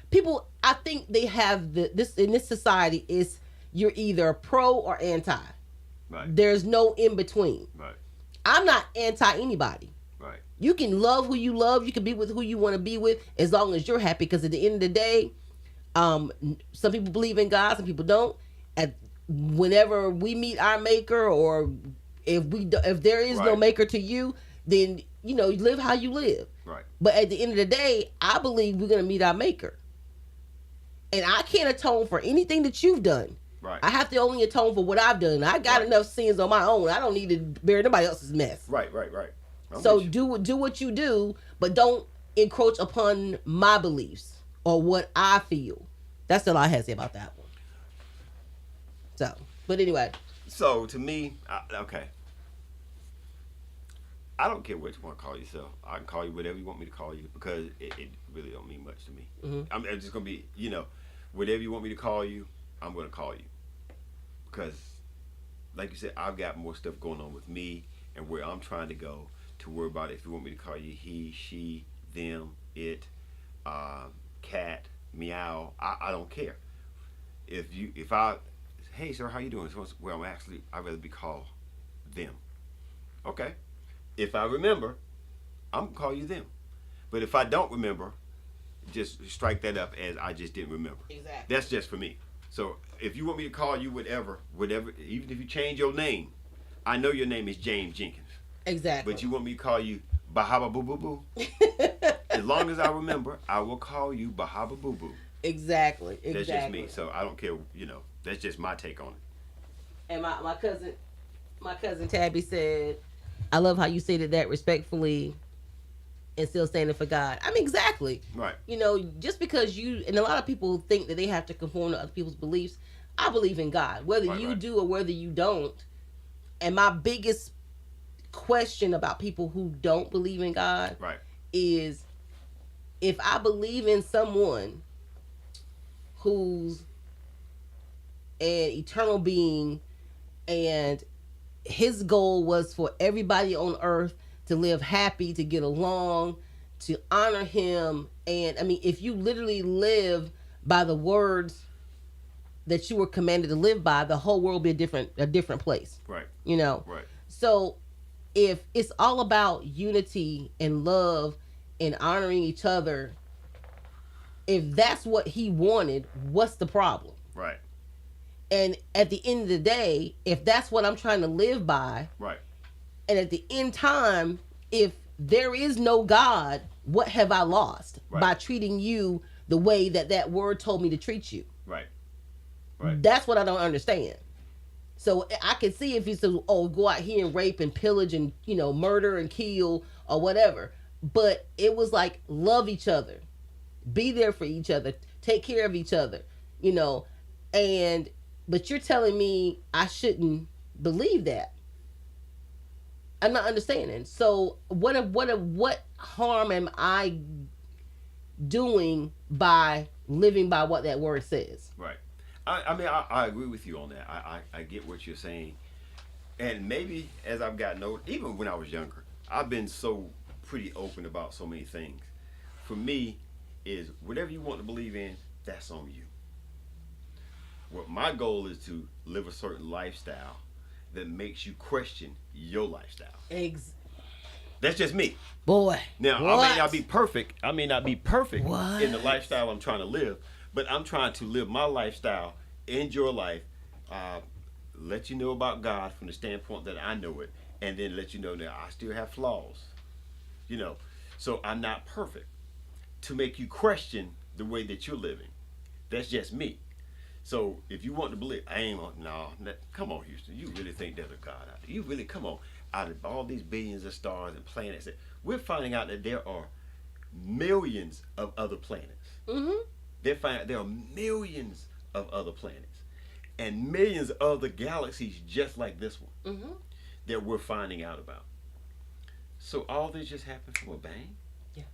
people, I think they have this in this society is you're either pro or anti. Right. There's no in between. Right. I'm not anti anybody. Right. You can love who you love. You can be with who you want to be with as long as you're happy. Because at the end of the day, some people believe in God, some people don't. Whenever we meet our maker, or if there is no maker to you, then you know, you live how you live. Right. But at the end of the day, I believe we're gonna meet our maker. And I can't atone for anything that you've done. Right. I have to only atone for what I've done. I got enough sins on my own. I don't need to bear nobody else's mess. Right. So do what you do, but don't encroach upon my beliefs or what I feel. That's all I have to say about that one. So, but anyway. So to me, okay. I don't care what you want to call yourself. I can call you whatever you want me to call you because it really don't mean much to me. Mm-hmm. I'm just gonna be, whatever you want me to call you, I'm gonna call you because, like you said, I've got more stuff going on with me and where I'm trying to go to worry about it. If you want me to call you he, she, them, it, cat, meow, I don't care. If I, hey sir, how you doing? Well, I'd rather be called them. Okay. If I remember, I'm gonna call you them. But if I don't remember, just strike that up as I just didn't remember. Exactly. That's just for me. So if you want me to call you whatever, even if you change your name, I know your name is James Jenkins. Exactly. But you want me to call you Bahaba Boo Boo Boo? As long as I remember, I will call you Bahaba Boo Boo. Exactly. That's just me. So I don't care. That's just my take on it. And my cousin Tabby said, I love how you stated that respectfully and still standing for God. I mean, exactly. Right. Just because and a lot of people think that they have to conform to other people's beliefs. I believe in God, whether you do or whether you don't. And my biggest question about people who don't believe in God is if I believe in someone who's an eternal being and his goal was for everybody on earth to live happy, to get along, to honor him. And I mean, if you literally live by the words that you were commanded to live by, the whole world will be a different place. Right. Right. So if it's all about unity and love and honoring each other, if that's what he wanted, what's the problem? Right. And at the end of the day, if that's what I'm trying to live by, and at the end time, if there is no God, what have I lost by treating you the way that word told me to treat you? Right. That's what I don't understand. So I can see if he says, "Oh, go out here and rape and pillage and murder and kill or whatever," but it was like love each other, be there for each other, take care of each other, and. But you're telling me I shouldn't believe that. I'm not understanding. So what harm am I doing by living by what that word says? Right. I mean, I agree with you on that. I get what you're saying. And maybe as I've gotten older, even when I was younger, I've been so pretty open about so many things. For me, is whatever you want to believe in, that's on you. What my goal is to live a certain lifestyle that makes you question your lifestyle. That's just me. Boy. Now, what? I may not be perfect. In the lifestyle I'm trying to live, but I'm trying to live my lifestyle, enjoy life, let you know about God from the standpoint that I know it, and then let you know that I still have flaws. So I'm not perfect. To make you question the way that you're living. That's just me. So if you want to believe, come on, Houston. You really think there's a God out there? You really, come on. Out of all these billions of stars and planets, we're finding out that there are millions of other planets. Mm-hmm. There are millions of other planets and millions of other galaxies just like this one that we're finding out about. So all this just happened from a bang? Yeah.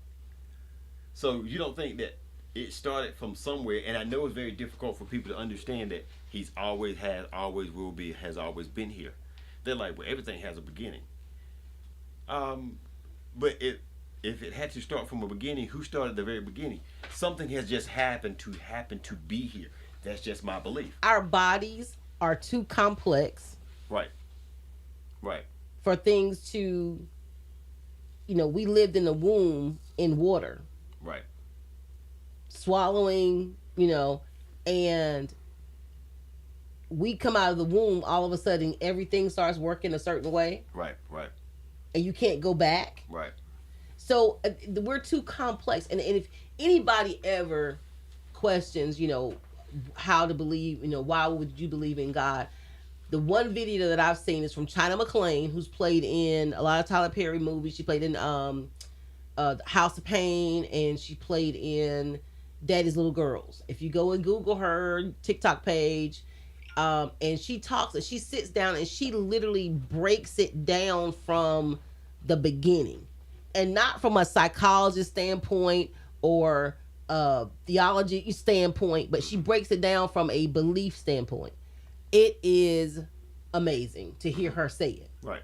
So you don't think that it started from somewhere, and I know it's very difficult for people to understand that he's always has, always will be, has always been here. They're like, well, everything has a beginning. But if it had to start from a beginning, who started the very beginning? Something has just happened to be here. That's just my belief. Our bodies are too complex. Right. For things to, we lived in the womb in water. Right. Swallowing, and we come out of the womb, all of a sudden everything starts working a certain way. Right. and you can't go back. Right. So we're too complex. And if anybody ever questions, how to believe, why would you believe in God? The one video that I've seen is from China McClain, who's played in a lot of Tyler Perry movies. She played in House of Pain, and she played in Daddy's Little Girls. If you go and Google her TikTok page, and she sits down and she literally breaks it down from the beginning, and not from a psychologist standpoint or theology standpoint, but she breaks it down from a belief standpoint. It is amazing to hear her say it. Right.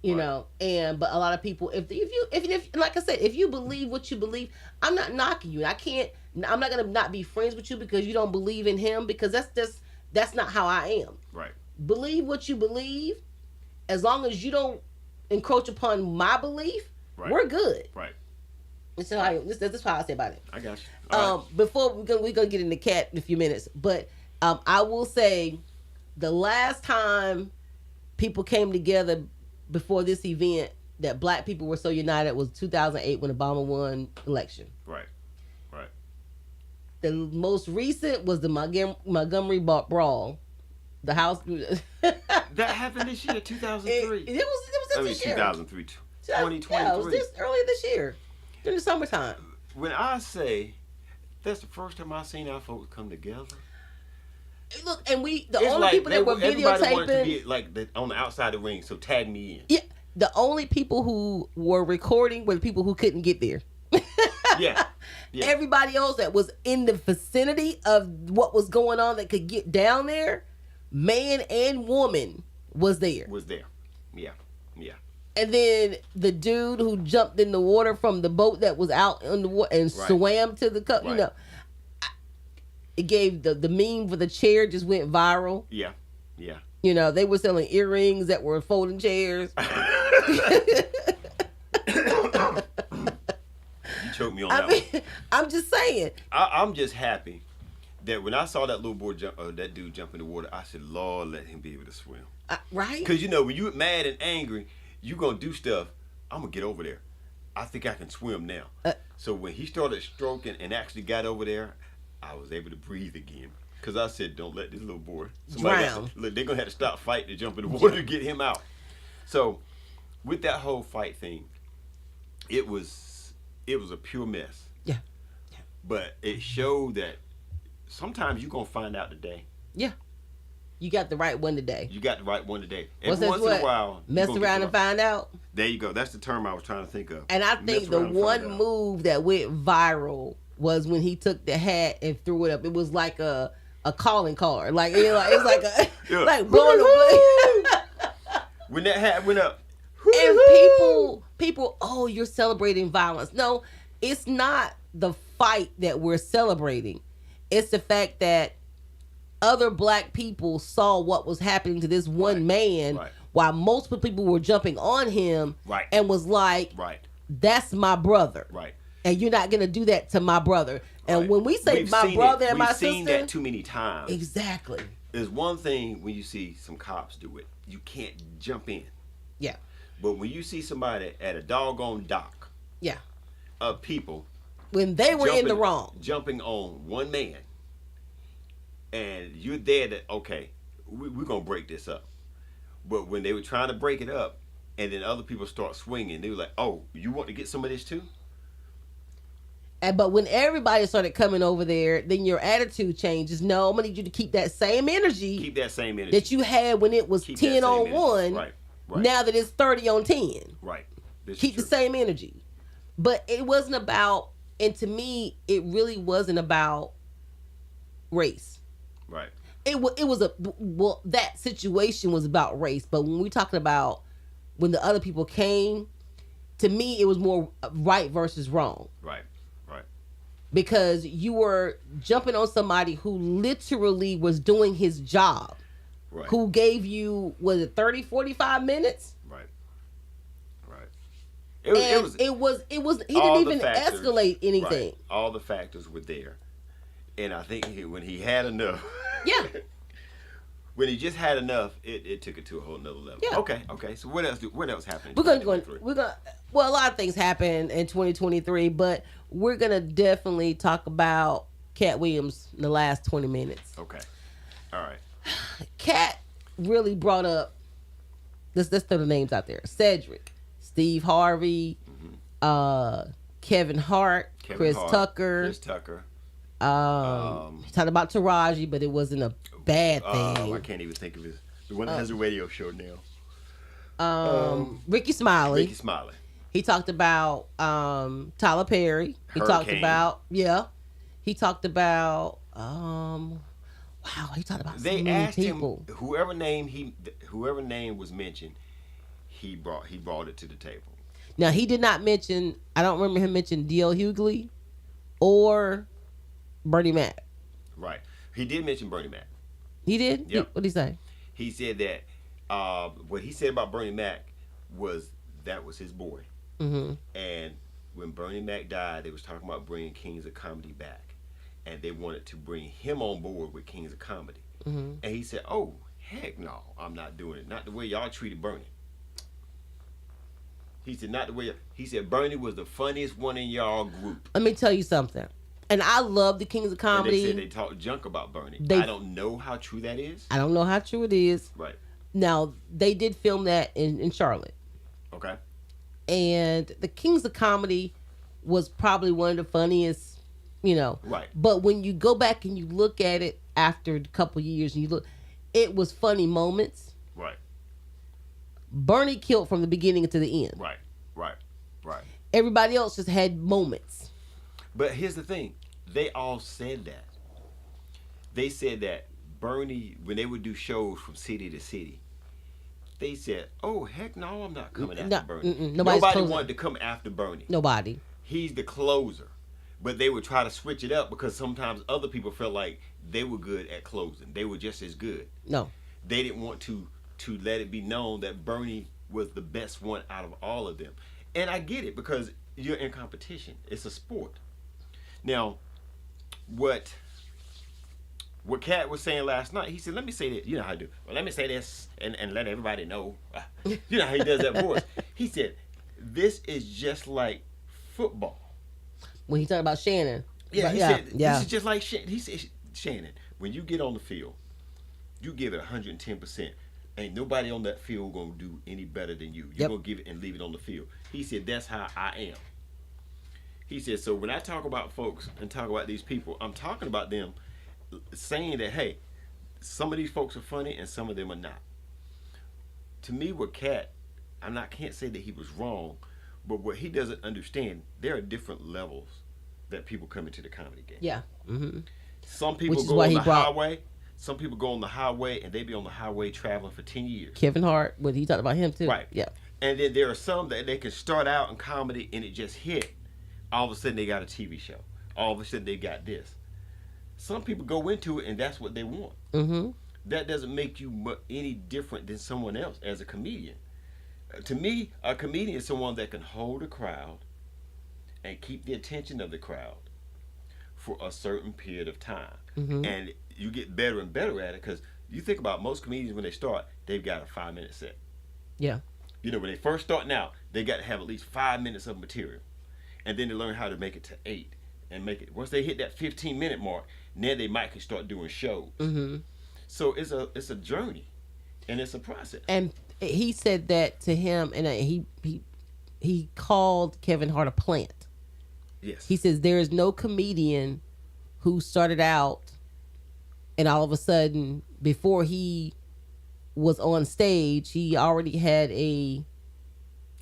But a lot of people, if like I said, if you believe what you believe, I'm not knocking you. I'm not gonna not be friends with you because you don't believe in him, because that's not how I am. Right. Believe what you believe, as long as you don't encroach upon my belief, right. We're good. Right. That's how I say about it. I got you. Before we're gonna get into Cat in a few minutes, but I will say, the last time people came together before this event that black people were so united was 2008 when Obama won election. Right. Right. The most recent was the Montgomery Brawl. The house that happened this year, 2003. It was this year. 2003. 2023. Yeah, it was earlier this year, during the summertime. When I say that's the first time I've seen our folks come together. Look, and the only people that were videotaping, everybody wanted to be like on the outside of the ring, so tag me in. Yeah, the only people who were recording were the people who couldn't get there. Yeah. Everybody else that was in the vicinity of what was going on that could get down there, man and woman, was there. Yeah. And then the dude who jumped in the water from the boat that was out in the water and swam to the cup, Right. It gave the meme for the chair just went viral. Yeah. They were selling earrings that were folding chairs. You choked me on that one. I'm just saying. I'm just happy that when I saw that little boy that dude jump in the water, I said, Lord, let him be able to swim. Right? Because when you're mad and angry, you're going to do stuff. I'm going to get over there. I think I can swim now. So when he started stroking and actually got over there, I was able to breathe again. Because I said, don't let this little boy drown. They're going to have to stop fighting to jump in the water to get him out. So with that whole fight thing, it was a pure mess. Yeah. But it showed that sometimes you're going to find out today. Yeah. You got the right one today. Every once in a while. Mess around and find out. There you go. That's the term I was trying to think of. And I think the one move that went viral was when he took the hat and threw it up. It was like a calling card. Like, it's like a like blowing a when that hat went up. And people, oh, you're celebrating violence. No, it's not the fight that we're celebrating. It's the fact that other black people saw what was happening to this one man, while most people were jumping on him, and was like, that's my brother. Right. And you're not going to do that to my brother. And when we say my brother and my sister. We've seen that too many times. Exactly. There's one thing when you see some cops do it, you can't jump in. Yeah. But when you see somebody at a doggone dock of people. When they were in the wrong. Jumping on one man. And you're there that, okay, we're going to break this up. But when they were trying to break it up, and then other people start swinging, they were like, oh, you want to get some of this too? But when everybody started coming over there, then your attitude changes. No, I'm going to need you to keep that same energy. That you had when it was 10 on 1. Right. Now that it's 30 on 10. Right. Keep the same energy. But it wasn't about, and to me, it really wasn't about race. Right. It was that situation was about race. But when we're talking about when the other people came, to me, it was more right versus wrong. Right. Because you were jumping on somebody who literally was doing his job. Right. Who gave you, was it 30, 45 minutes? Right. He didn't even escalate anything. Right. All the factors were there. And I think when he had enough. Yeah. when he just had enough, it took it to a whole nother level. Yeah. Okay. So what else happened? We're gonna well, a lot of things happened in 2023, but we're gonna definitely talk about Cat Williams in the last 20 minutes. Okay. All right. Cat really brought up. Let's throw the names out there: Cedric, Steve Harvey, Kevin Hart, Chris Tucker. He talked about Taraji, but it wasn't a bad thing. I can't even think of his. The one that has a radio show now. Ricky Smiley. Ricky Smiley. He talked about Tyler Perry. He talked about He talked about he talked about they so many asked people. him whoever name was mentioned, he brought it to the table. Now he did not mention. I don't remember him mentioning D.L. Hughley or Bernie Mac. Right. He did mention Bernie Mac. He did? Yep. What did he say? He said that what he said about Bernie Mac was that was his boy. Mm-hmm. And when Bernie Mac died, they was talking about bringing Kings of Comedy back. And they wanted to bring him on board with Kings of Comedy. Mm-hmm. And he said, oh, heck no, I'm not doing it. Not the way y'all treated Bernie. He said, not the way. He said, Bernie was the funniest one in y'all group. Let me tell you something. And I love the Kings of Comedy. And they said they talked junk about Bernie. I don't know how true that is. I don't know how true it is. Right. Now, they did film that in Charlotte. Okay. And the Kings of Comedy was probably one of the funniest, Right. But when you go back and you look at it after a couple years and you look, it was funny moments. Right. Bernie killed from the beginning to the end. Right. Everybody else just had moments. But here's the thing. They all said that. They said that Bernie, when they would do shows from city to city, they said, oh, heck no, I'm not coming after Bernie. Nobody wanted to come after Bernie. Nobody. He's the closer. But they would try to switch it up because sometimes other people felt like they were good at closing. They were just as good. No. They didn't want to let it be known that Bernie was the best one out of all of them. And I get it because you're in competition. It's a sport. Now, what Kat was saying last night, he said, let me say that. You know how I do. Well, let me say this and let everybody know. You know how he does that voice. He said, this is just like football. When he talked about Shannon. Yeah, he said, this is just like Shannon. He said, Shannon, when you get on the field, you give it 110%. Ain't nobody on that field going to do any better than you. You're going to give it and leave it on the field. He said, that's how I am. He said, so when I talk about folks and talk about these people, I'm talking about them saying that, hey, some of these folks are funny and some of them are not. To me, with Kat, can't say that he was wrong, but what he doesn't understand, there are different levels that people come into the comedy game. Yeah. Mm-hmm. Some people go on the highway. Some people go on the highway and they be on the highway traveling for 10 years. Kevin Hart, what he talked about him too. Right. Yeah. And then there are some that they can start out in comedy and it just hit. All of a sudden they got a TV show. All of a sudden they got this. Some people go into it and that's what they want. Mm-hmm. That doesn't make you any different than someone else as a comedian. To me, a comedian is someone that can hold a crowd and keep the attention of the crowd for a certain period of time. Mm-hmm. And you get better and better at it because you think about most comedians when they start, they've got a 5-minute set. Yeah. When they first starting out, they got to have at least 5 minutes of material. And then they learn how to make it to 8 and make it. Once they hit that 15-minute mark, then they might can start doing shows. Mm-hmm. So it's a journey and it's a process. And he said that to him, and he called Kevin Hart a plant. Yes. He says there is no comedian who started out and all of a sudden, before he was on stage, he already had a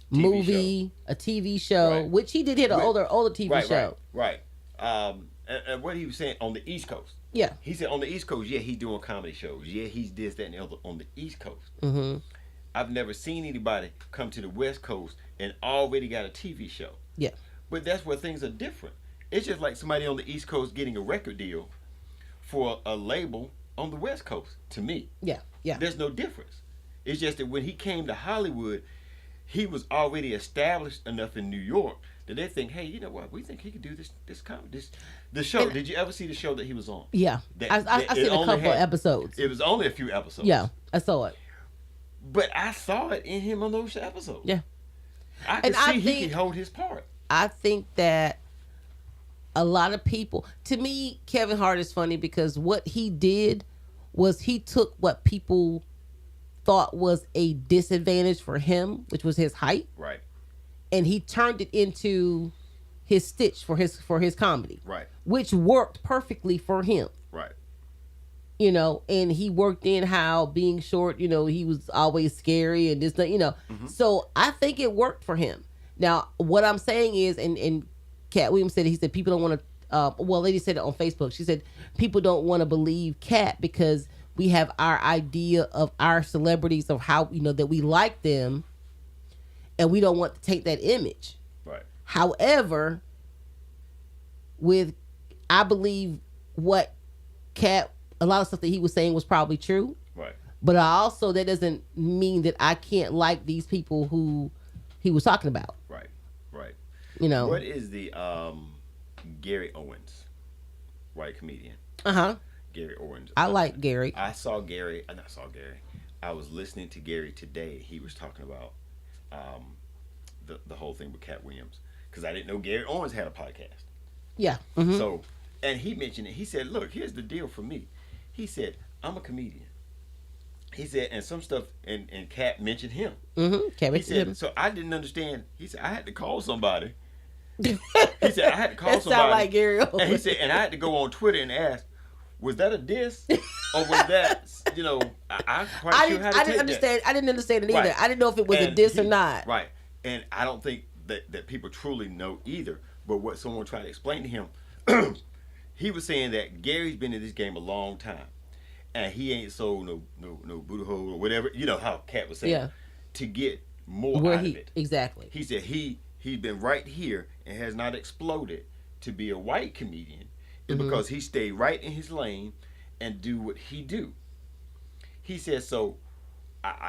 movie, a TV show, right. Which he did hit an older TV show. Right. And what he was saying on the East Coast. Yeah. He said on the East Coast, yeah, he's doing comedy shows. Yeah, he's this, that, and the other on the East Coast. Mm-hmm. I've never seen anybody come to the West Coast and already got a TV show. Yeah. But that's where things are different. It's just like somebody on the East Coast getting a record deal for a label on the West Coast, to me. Yeah, yeah. There's no difference. It's just that when he came to Hollywood, he was already established enough in New York that they think, hey, you know what? We think he could do this show. And- Did you ever see the show that he was on? Yeah, I It seen a only couple of had- episodes. It was only a few episodes. Yeah, I saw it. But I saw it in him on those episodes. Yeah. I could And I see he think- could hold his part. I think that a lot of people, to me, Kevin Hart is funny because what he did was he took what people thought was a disadvantage for him, which was his height, Right. and he turned it into his stitch for his comedy, Right. which worked perfectly for him. Right. You know, and he worked in how being short, you know, he was always scary and this, you know. So I think it worked for him. Now, what I'm saying is, and Cat Williams said, he said people don't want to, well, lady said it on Facebook. She said people don't want to believe Cat because we have our idea of our celebrities, of how, you know, that we like them, and we don't want to take that image. Right. However, I believe what Cat, a lot of stuff that he was saying was probably true. Right. But I also, that doesn't mean that I can't like these people who he was talking about. Right. Right. You know. What is the Gary Owens, white comedian? Uh-huh. Gary Owens. I like Gary. I saw Gary. I saw Gary. I was listening to Gary today. He was talking about the whole thing with Cat Williams because I didn't know Gary Owens had a podcast. Yeah. Mm-hmm. So, and he mentioned it. He said, "Look, here's the deal for me." He said, "I'm a comedian." He said, and some stuff, and Cat mentioned him. Mm-hmm. He said, so I didn't understand. He said, I had to call somebody. He said, I had to call that somebody. sound like Gary Owens. And he said, and I had to go on Twitter and ask, was that a diss? Or was that, you know, I'm quite sure how to I take didn't understand. that. I didn't understand it either. Right. I didn't know if it was a diss or not. Right. And I don't think that people truly know either. But what someone tried to explain to him, he was saying that Gary's been in this game a long time. And he ain't sold no booty hole or whatever, you know how Cat was saying, Yeah. to get more Where out of it. Exactly. He said he's been right here and has not exploded to be a white comedian is because he stayed right in his lane and do what he do. He said, so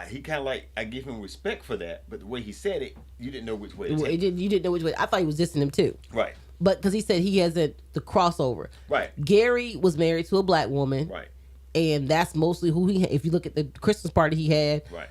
he kind of like, I give him respect for that, but the way he said it, you didn't know which way to take it. You didn't know which way. I thought he was dissing him too. Right. But because he said he hasn't, the crossover. Right. Gary was married to a black woman. Right. And that's mostly who he had. If you look at the Christmas party he had, Right.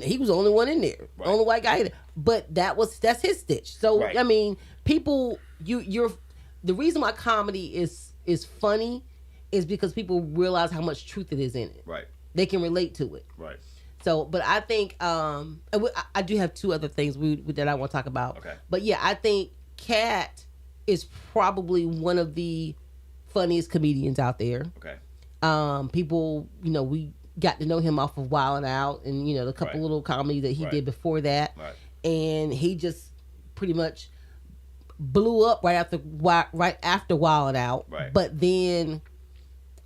he was the only one in there. Right. Only white guy in there. But that's his stitch. So, Right. I mean, people, the reason why comedy is funny is because people realize how much truth it is in it. Right. They can relate to it. Right. So, but I think, I do have two other things that I want to talk about. Okay. But yeah, I think Cat is probably one of the funniest comedians out there. Okay. People, we got to know him off of Wild 'N Out and, the couple Right. little comedies that he Right. did before that. Right. And he just pretty much blew up right after Wild 'N Out. Right. But then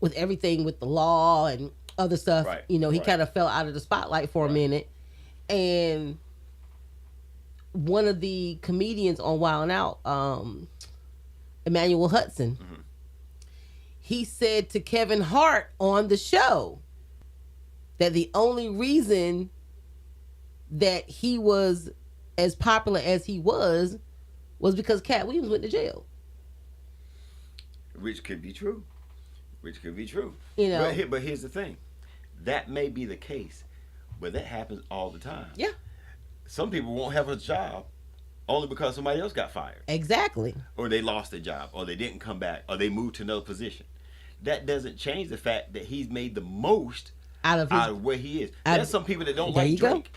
with everything with the law and other stuff, Right. he Right. kind of fell out of the spotlight for a minute. And one of the comedians on Wild 'N Out, Emmanuel Hudson, he said to Kevin Hart on the show that the only reason that he was as popular as he was because Cat Williams went to jail. Which could be true. You know. But here's the thing. That may be the case, but that happens all the time. Yeah, Some people won't have a job only because somebody else got fired, exactly. or they lost their job, or they didn't come back, or they moved to another position. That doesn't change the fact that he's made the most Out of where he is. There's some people that don't There like you go. Drake.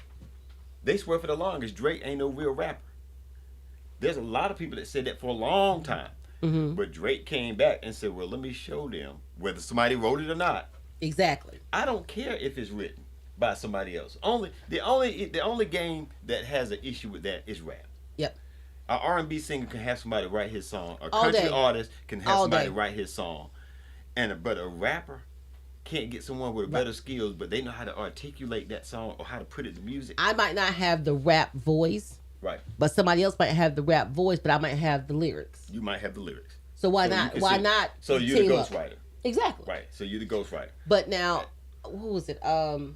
They swear for the longest Drake ain't no real rapper. There's a lot of people that said that for a long time. But Drake came back and said, well, let me show them whether somebody wrote it or not. Exactly. I don't care if it's written by somebody else. The only game that has an issue with that is rap. Yep. An R&B singer can have somebody write his song. A All country day. artist can have All somebody day. write his song. But a rapper can't get someone with better skills, but they know how to articulate that song or how to put it to music. I might not have the rap voice, Right. but somebody else might have the rap voice, but I might have the lyrics. You might have the lyrics. So why So you not? can Why see- not? So you're the team up? ghostwriter. Exactly. Right. So you're the ghostwriter. But now, who was it? Who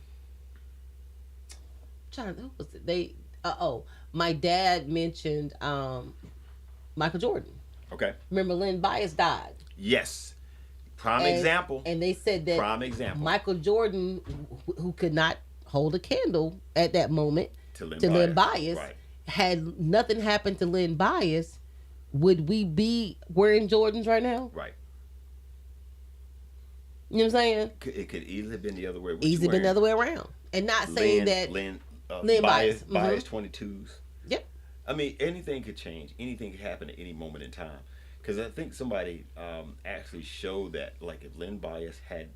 was it? My dad mentioned Michael Jordan. Okay. Remember, Lynn Bias died. Yes. Prime and, example. And they said that Prime example. Michael Jordan, who could not hold a candle at that moment to Lynn Bias, right. had nothing happened to Lynn Bias, would we be wearing Jordans right now? Right. You know what I'm saying? It could easily have been the other way. Easily been the other way around. And not saying that Lynn Bias. Bias 22s. Yep. I mean, anything could change. Anything could happen at any moment in time. Because I think somebody actually showed that, like, if Lynn Bias had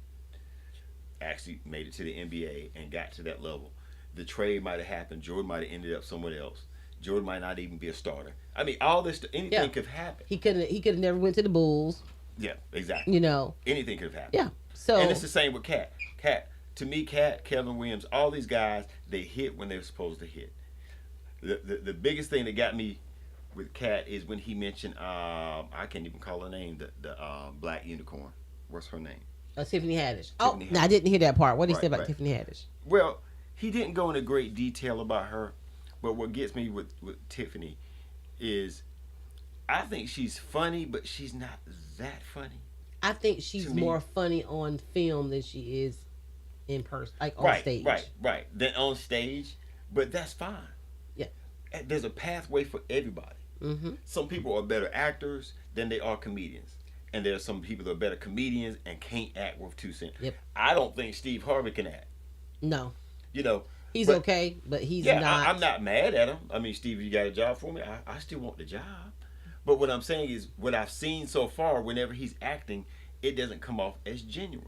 actually made it to the NBA and got to that level, the trade might have happened. Jordan might have ended up somewhere else. Jordan might not even be a starter. I mean, all this, anything could happen. He could have never went to the Bulls. Yeah, exactly. You know, anything could have happened. Yeah. So, and it's the same with Cat. To me, Kevin Williams, all these guys, they hit when they're supposed to hit. The biggest thing that got me with Cat is when he mentioned, I can't even call her name, the black unicorn. What's her name? Tiffany Haddish. Haddish. No, I didn't hear that part. What did he say about Tiffany Haddish? Well, he didn't go into great detail about her, but what gets me with Tiffany is I think she's funny, but she's not that funny. I think she's more funny on film than she is in person, like on stage. Right. Then on stage, but that's fine. Yeah. There's a pathway for everybody. Mm-hmm. Some people are better actors than they are comedians. And there are some people that are better comedians and can't act worth 2 cents. Yep. I don't think Steve Harvey can act. No. You know. He's okay, but he's not. I'm not mad at him. I mean, Steve, you got a job for me? I still want the job. But what I'm saying is, what I've seen so far, whenever he's acting, it doesn't come off as genuine.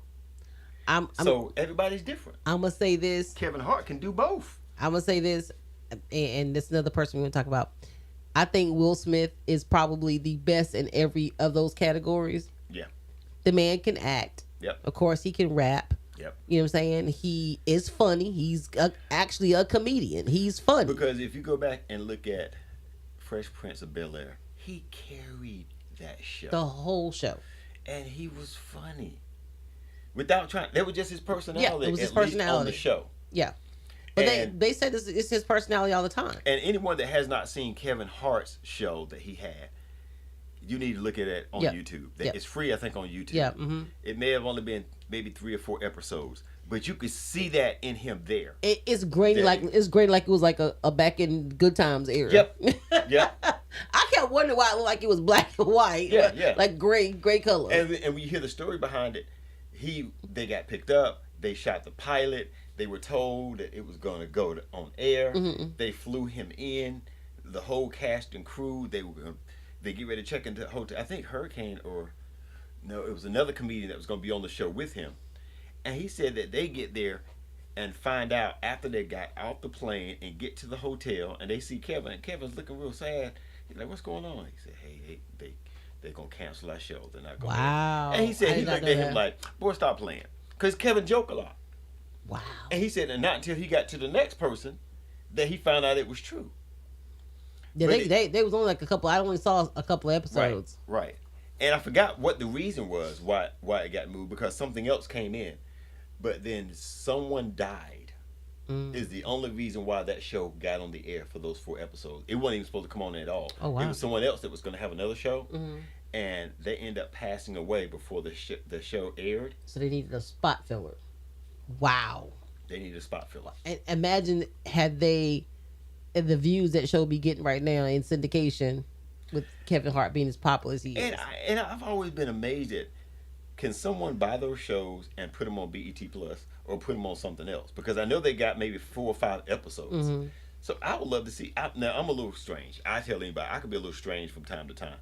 So everybody's different. I'm going to say this. Kevin Hart can do both. I'm going to say this, and this is another person we're going to talk about. I think Will Smith is probably the best in every of those categories. Yeah. The man can act. Yep. Of course, he can rap. Yep. You know what I'm saying? He is funny. He's actually a comedian. He's funny. Because if you go back and look at Fresh Prince of Bel-Air, he carried that show. The whole show. And he was funny. Without trying. That was just his personality. Yeah, it was his personality. personality. On the show. Yeah. But they said it's his personality all the time. And anyone that has not seen Kevin Hart's show that he had, you need to look at it on YouTube. It's free, I think, on YouTube. Yeah. Mm-hmm. It may have only been maybe 3 or 4 episodes, but you could see that in him there. It's great. It's great. Like it was like a back in Good Times era. Yep. I kept wondering why it looked like it was black and white. Yeah. Like gray color. And when you hear the story behind it, they got picked up. They shot the pilot. They were told that it was going to go on air. Mm-hmm. They flew him in. The whole cast and crew. They get ready to check into the hotel. I think Hurricane it was another comedian that was going to be on the show with him. And he said that they get there and find out after they got off the plane and get to the hotel and they see Kevin. And Kevin's looking real sad. He's like, "What's going on?" He said, "Hey, they're going to cancel our show. They're not going to." Wow. And he said, he looked at him like, "Boy, stop playing." Because Kevin joked a lot. Wow. And he said, and not until he got to the next person that he found out it was true. Yeah, they was only like a couple. I only saw a couple of episodes. Right. And I forgot what the reason was why it got moved, because something else came in. But then someone died. Is the only reason why that show got on the air for those 4 episodes. It wasn't even supposed to come on at all. Oh, wow. It was someone else that was going to have another show. And they ended up passing away before the show aired. So they needed a spot filler. Wow. They needed a spot filler. And imagine had the views that show be getting right now in syndication with Kevin Hart being as popular as he is. And I've always been amazed at, can someone buy those shows and put them on BET Plus or put them on something else? Because I know they got maybe 4 or 5 episodes. So I would love to see. Now, I'm a little strange. I tell anybody, I could be a little strange from time to time.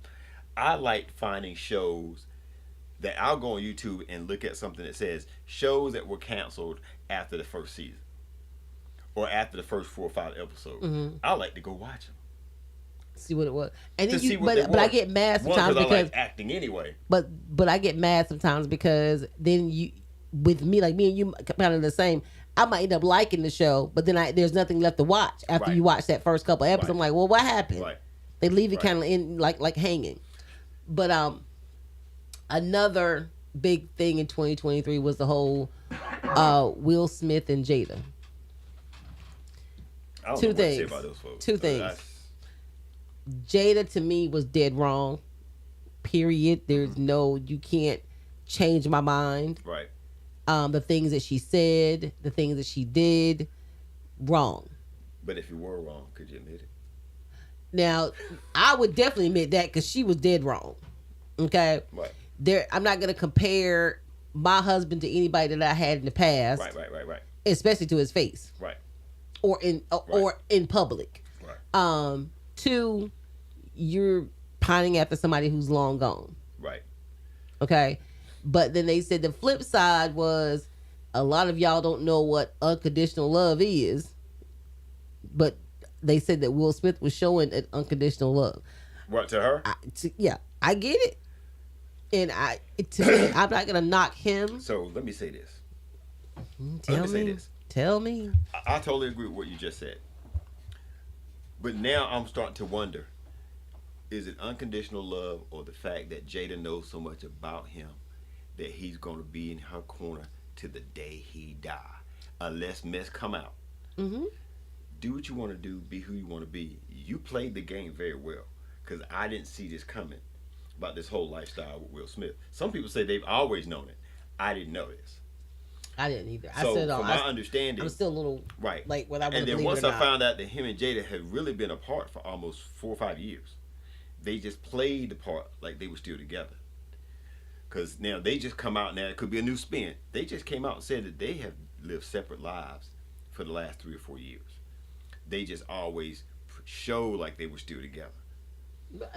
I like finding shows that I'll go on YouTube and look at something that says shows that were canceled after the first season or after the first 4 or 5 episodes. I like to go watch them. See what it was, and then but I get mad sometimes because I like acting anyway. But I get mad sometimes because then with me and you, kind of the same. I might end up liking the show, but then there's nothing left to watch after you watch that first couple episodes. I'm like, well, what happened? They leave it kind of in like hanging. But another big thing in 2023 was the whole Will Smith and Jada. I don't Two know what to say things. about those folks. Two things. Jada to me was dead wrong. Period. There's no, you can't change my mind. Right. The things that she said, the things that she did, wrong. But if you were wrong, could you admit it? Now, I would definitely admit that because she was dead wrong. Okay. Right. I'm not gonna compare my husband to anybody that I had in the past. Right. Especially to his face. Right. Or in public. Right. Two, you're pining after somebody who's long gone. Right. Okay. But then they said the flip side was a lot of y'all don't know what unconditional love is. But they said that Will Smith was showing an unconditional love. What, to her? I get it. And to me, I'm not gonna knock him. So let me say this. Tell me. I totally agree with what you just said. But now I'm starting to wonder, is it unconditional love or the fact that Jada knows so much about him that he's going to be in her corner to the day he die, unless mess come out? Mm-hmm. Do what you want to do, be who you want to be. You played the game very well, because I didn't see this coming about this whole lifestyle with Will Smith. Some people say they've always known it. I didn't know this. I didn't either. So from my understanding, I'm still a little right. Like what I and then once I found out that him and Jada had really been apart for almost 4 or 5 years, they just played the part like they were still together. Because now they just come out now. It could be a new spin. They just came out and said that they have lived separate lives for the last 3 or 4 years. They just always show like they were still together.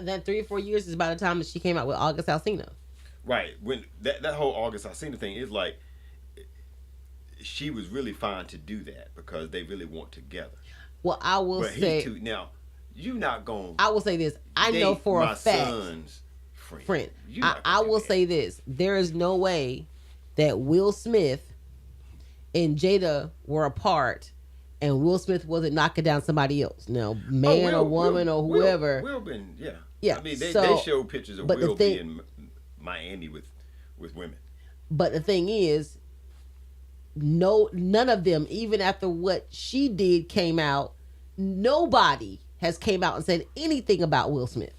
That 3 or 4 years is by the time that she came out with August Alsina. Right. When that whole August Alsina thing is like, she was really fine to do that because they really weren't together. Well, I will say now, you not going. I will say this. I know for a fact. Son's friend. I will say this. There is no way that Will Smith and Jada were apart and Will Smith wasn't knocking down somebody else. Now, man or woman or whoever. Will been, yeah. Yeah. I mean, they showed pictures of Will being Miami with women. But the thing is, none of them, even after what she did came out, nobody has came out and said anything about Will Smith.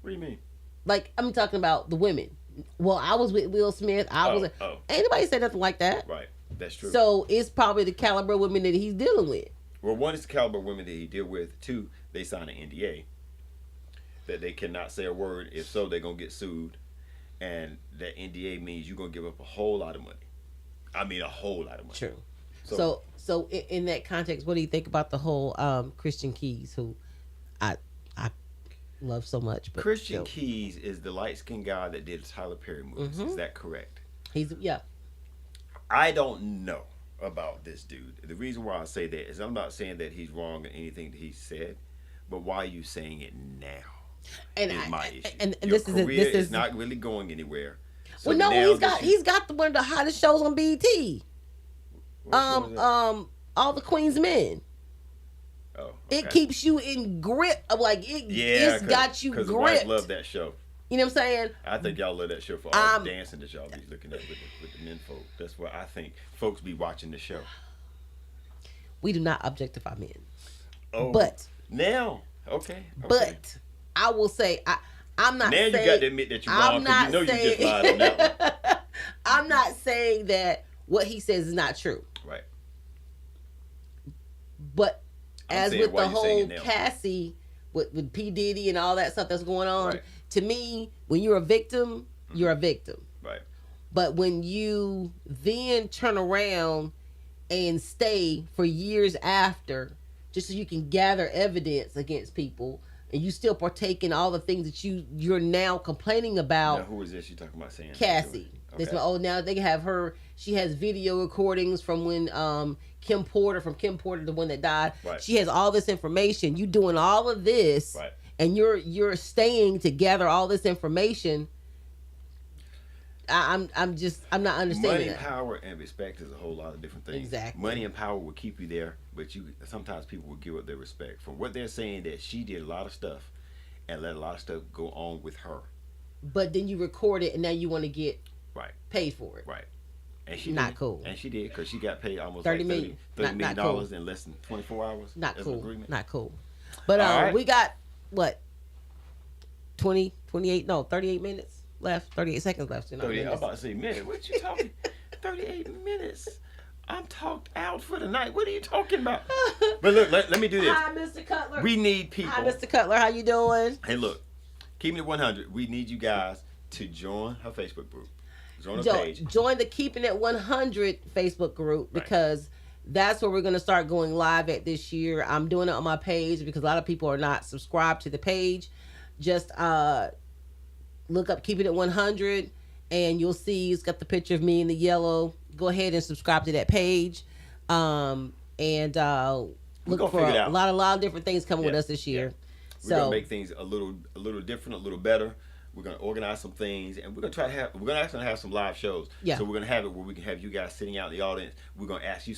What do you mean? Like, I'm talking about the women. Well, I was with Will Smith. Ain't nobody said nothing like that. Right. That's true. So it's probably the caliber of women that he's dealing with. Well, one is the caliber of women that he deal with. Two, they signed an NDA that they cannot say a word. If so, they're gonna get sued, and that NDA means you're gonna give up a whole lot of money. I mean, a whole lot of money. True. So in that context, what do you think about the whole Christian Keys, who I love so much? But Christian Keys is the light-skinned guy that did the Tyler Perry movies. Mm-hmm. Is that correct? Yeah. I don't know about this dude. The reason why I say that is I'm not saying that he's wrong in anything that he said, but why are you saying it now? And is my issue. And your career is not really going anywhere. So well, no, he's got one of the hottest shows on BET. All the Queen's Men. Oh, okay. It keeps you in grip. Like it's got you gripped. Because love that show. You know what I'm saying? I think y'all love that show for all the dancing that y'all be looking at with the men folk. That's where I think folks be watching the show. We do not objectify men. Oh, but now, okay. But I will say I'm not. Now saying, you got to admit that you're wrong because you know you just lied on that one. I'm not saying that what he says is not true. Right. But as with the whole Cassie with P. Diddy and all that stuff that's going on, right. To me, when you're a victim, you're a victim. Right. But when you then turn around and stay for years after, just so you can gather evidence against people, and you still partake in all the things that you're now complaining about. Now, who is this you talking about saying? Cassie. Okay. Now they have her. She has video recordings from when Kim Porter, the one that died. Right. She has all this information. You doing all of this, right. And you're staying to gather all this information. I'm not understanding. Money, power, and respect is a whole lot of different things. Exactly. Money and power will keep you there, but sometimes people will give up their respect. From what they're saying, that she did a lot of stuff and let a lot of stuff go on with her. But then you record it, and now you want to get right paid for it. Right. And she not did. cool. And she did because she got paid almost 30 like million. $30 million Not cool. in less than 24 hours. Not as cool. an agreement. Not cool. But All right. we got what 20, 28, no, 38 minutes left. 38 seconds left. 38. I'm about to say, minute. What you talking? 38 minutes. I'm talked out for the night. What are you talking about? But look, let me do this. Hi, Mr. Cutler. We need people. Hi, Mr. Cutler. How you doing? Hey, look, Keepin It 100. We need you guys to join her Facebook group. Join her page. Join the Keepin It 100 Facebook group because that's where we're going to start going live at this year. I'm doing it on my page because a lot of people are not subscribed to the page. Just look up Keepin It 100 and you'll see it's got the picture of me in the yellow. Go ahead and subscribe to that page. And look for a lot of different things coming with us this year. We're gonna make things a little different, a little better. We're gonna organize some things, and we're gonna actually have some live shows. Yeah. So we're gonna have it where we can have you guys sitting out in the audience. We're gonna ask you some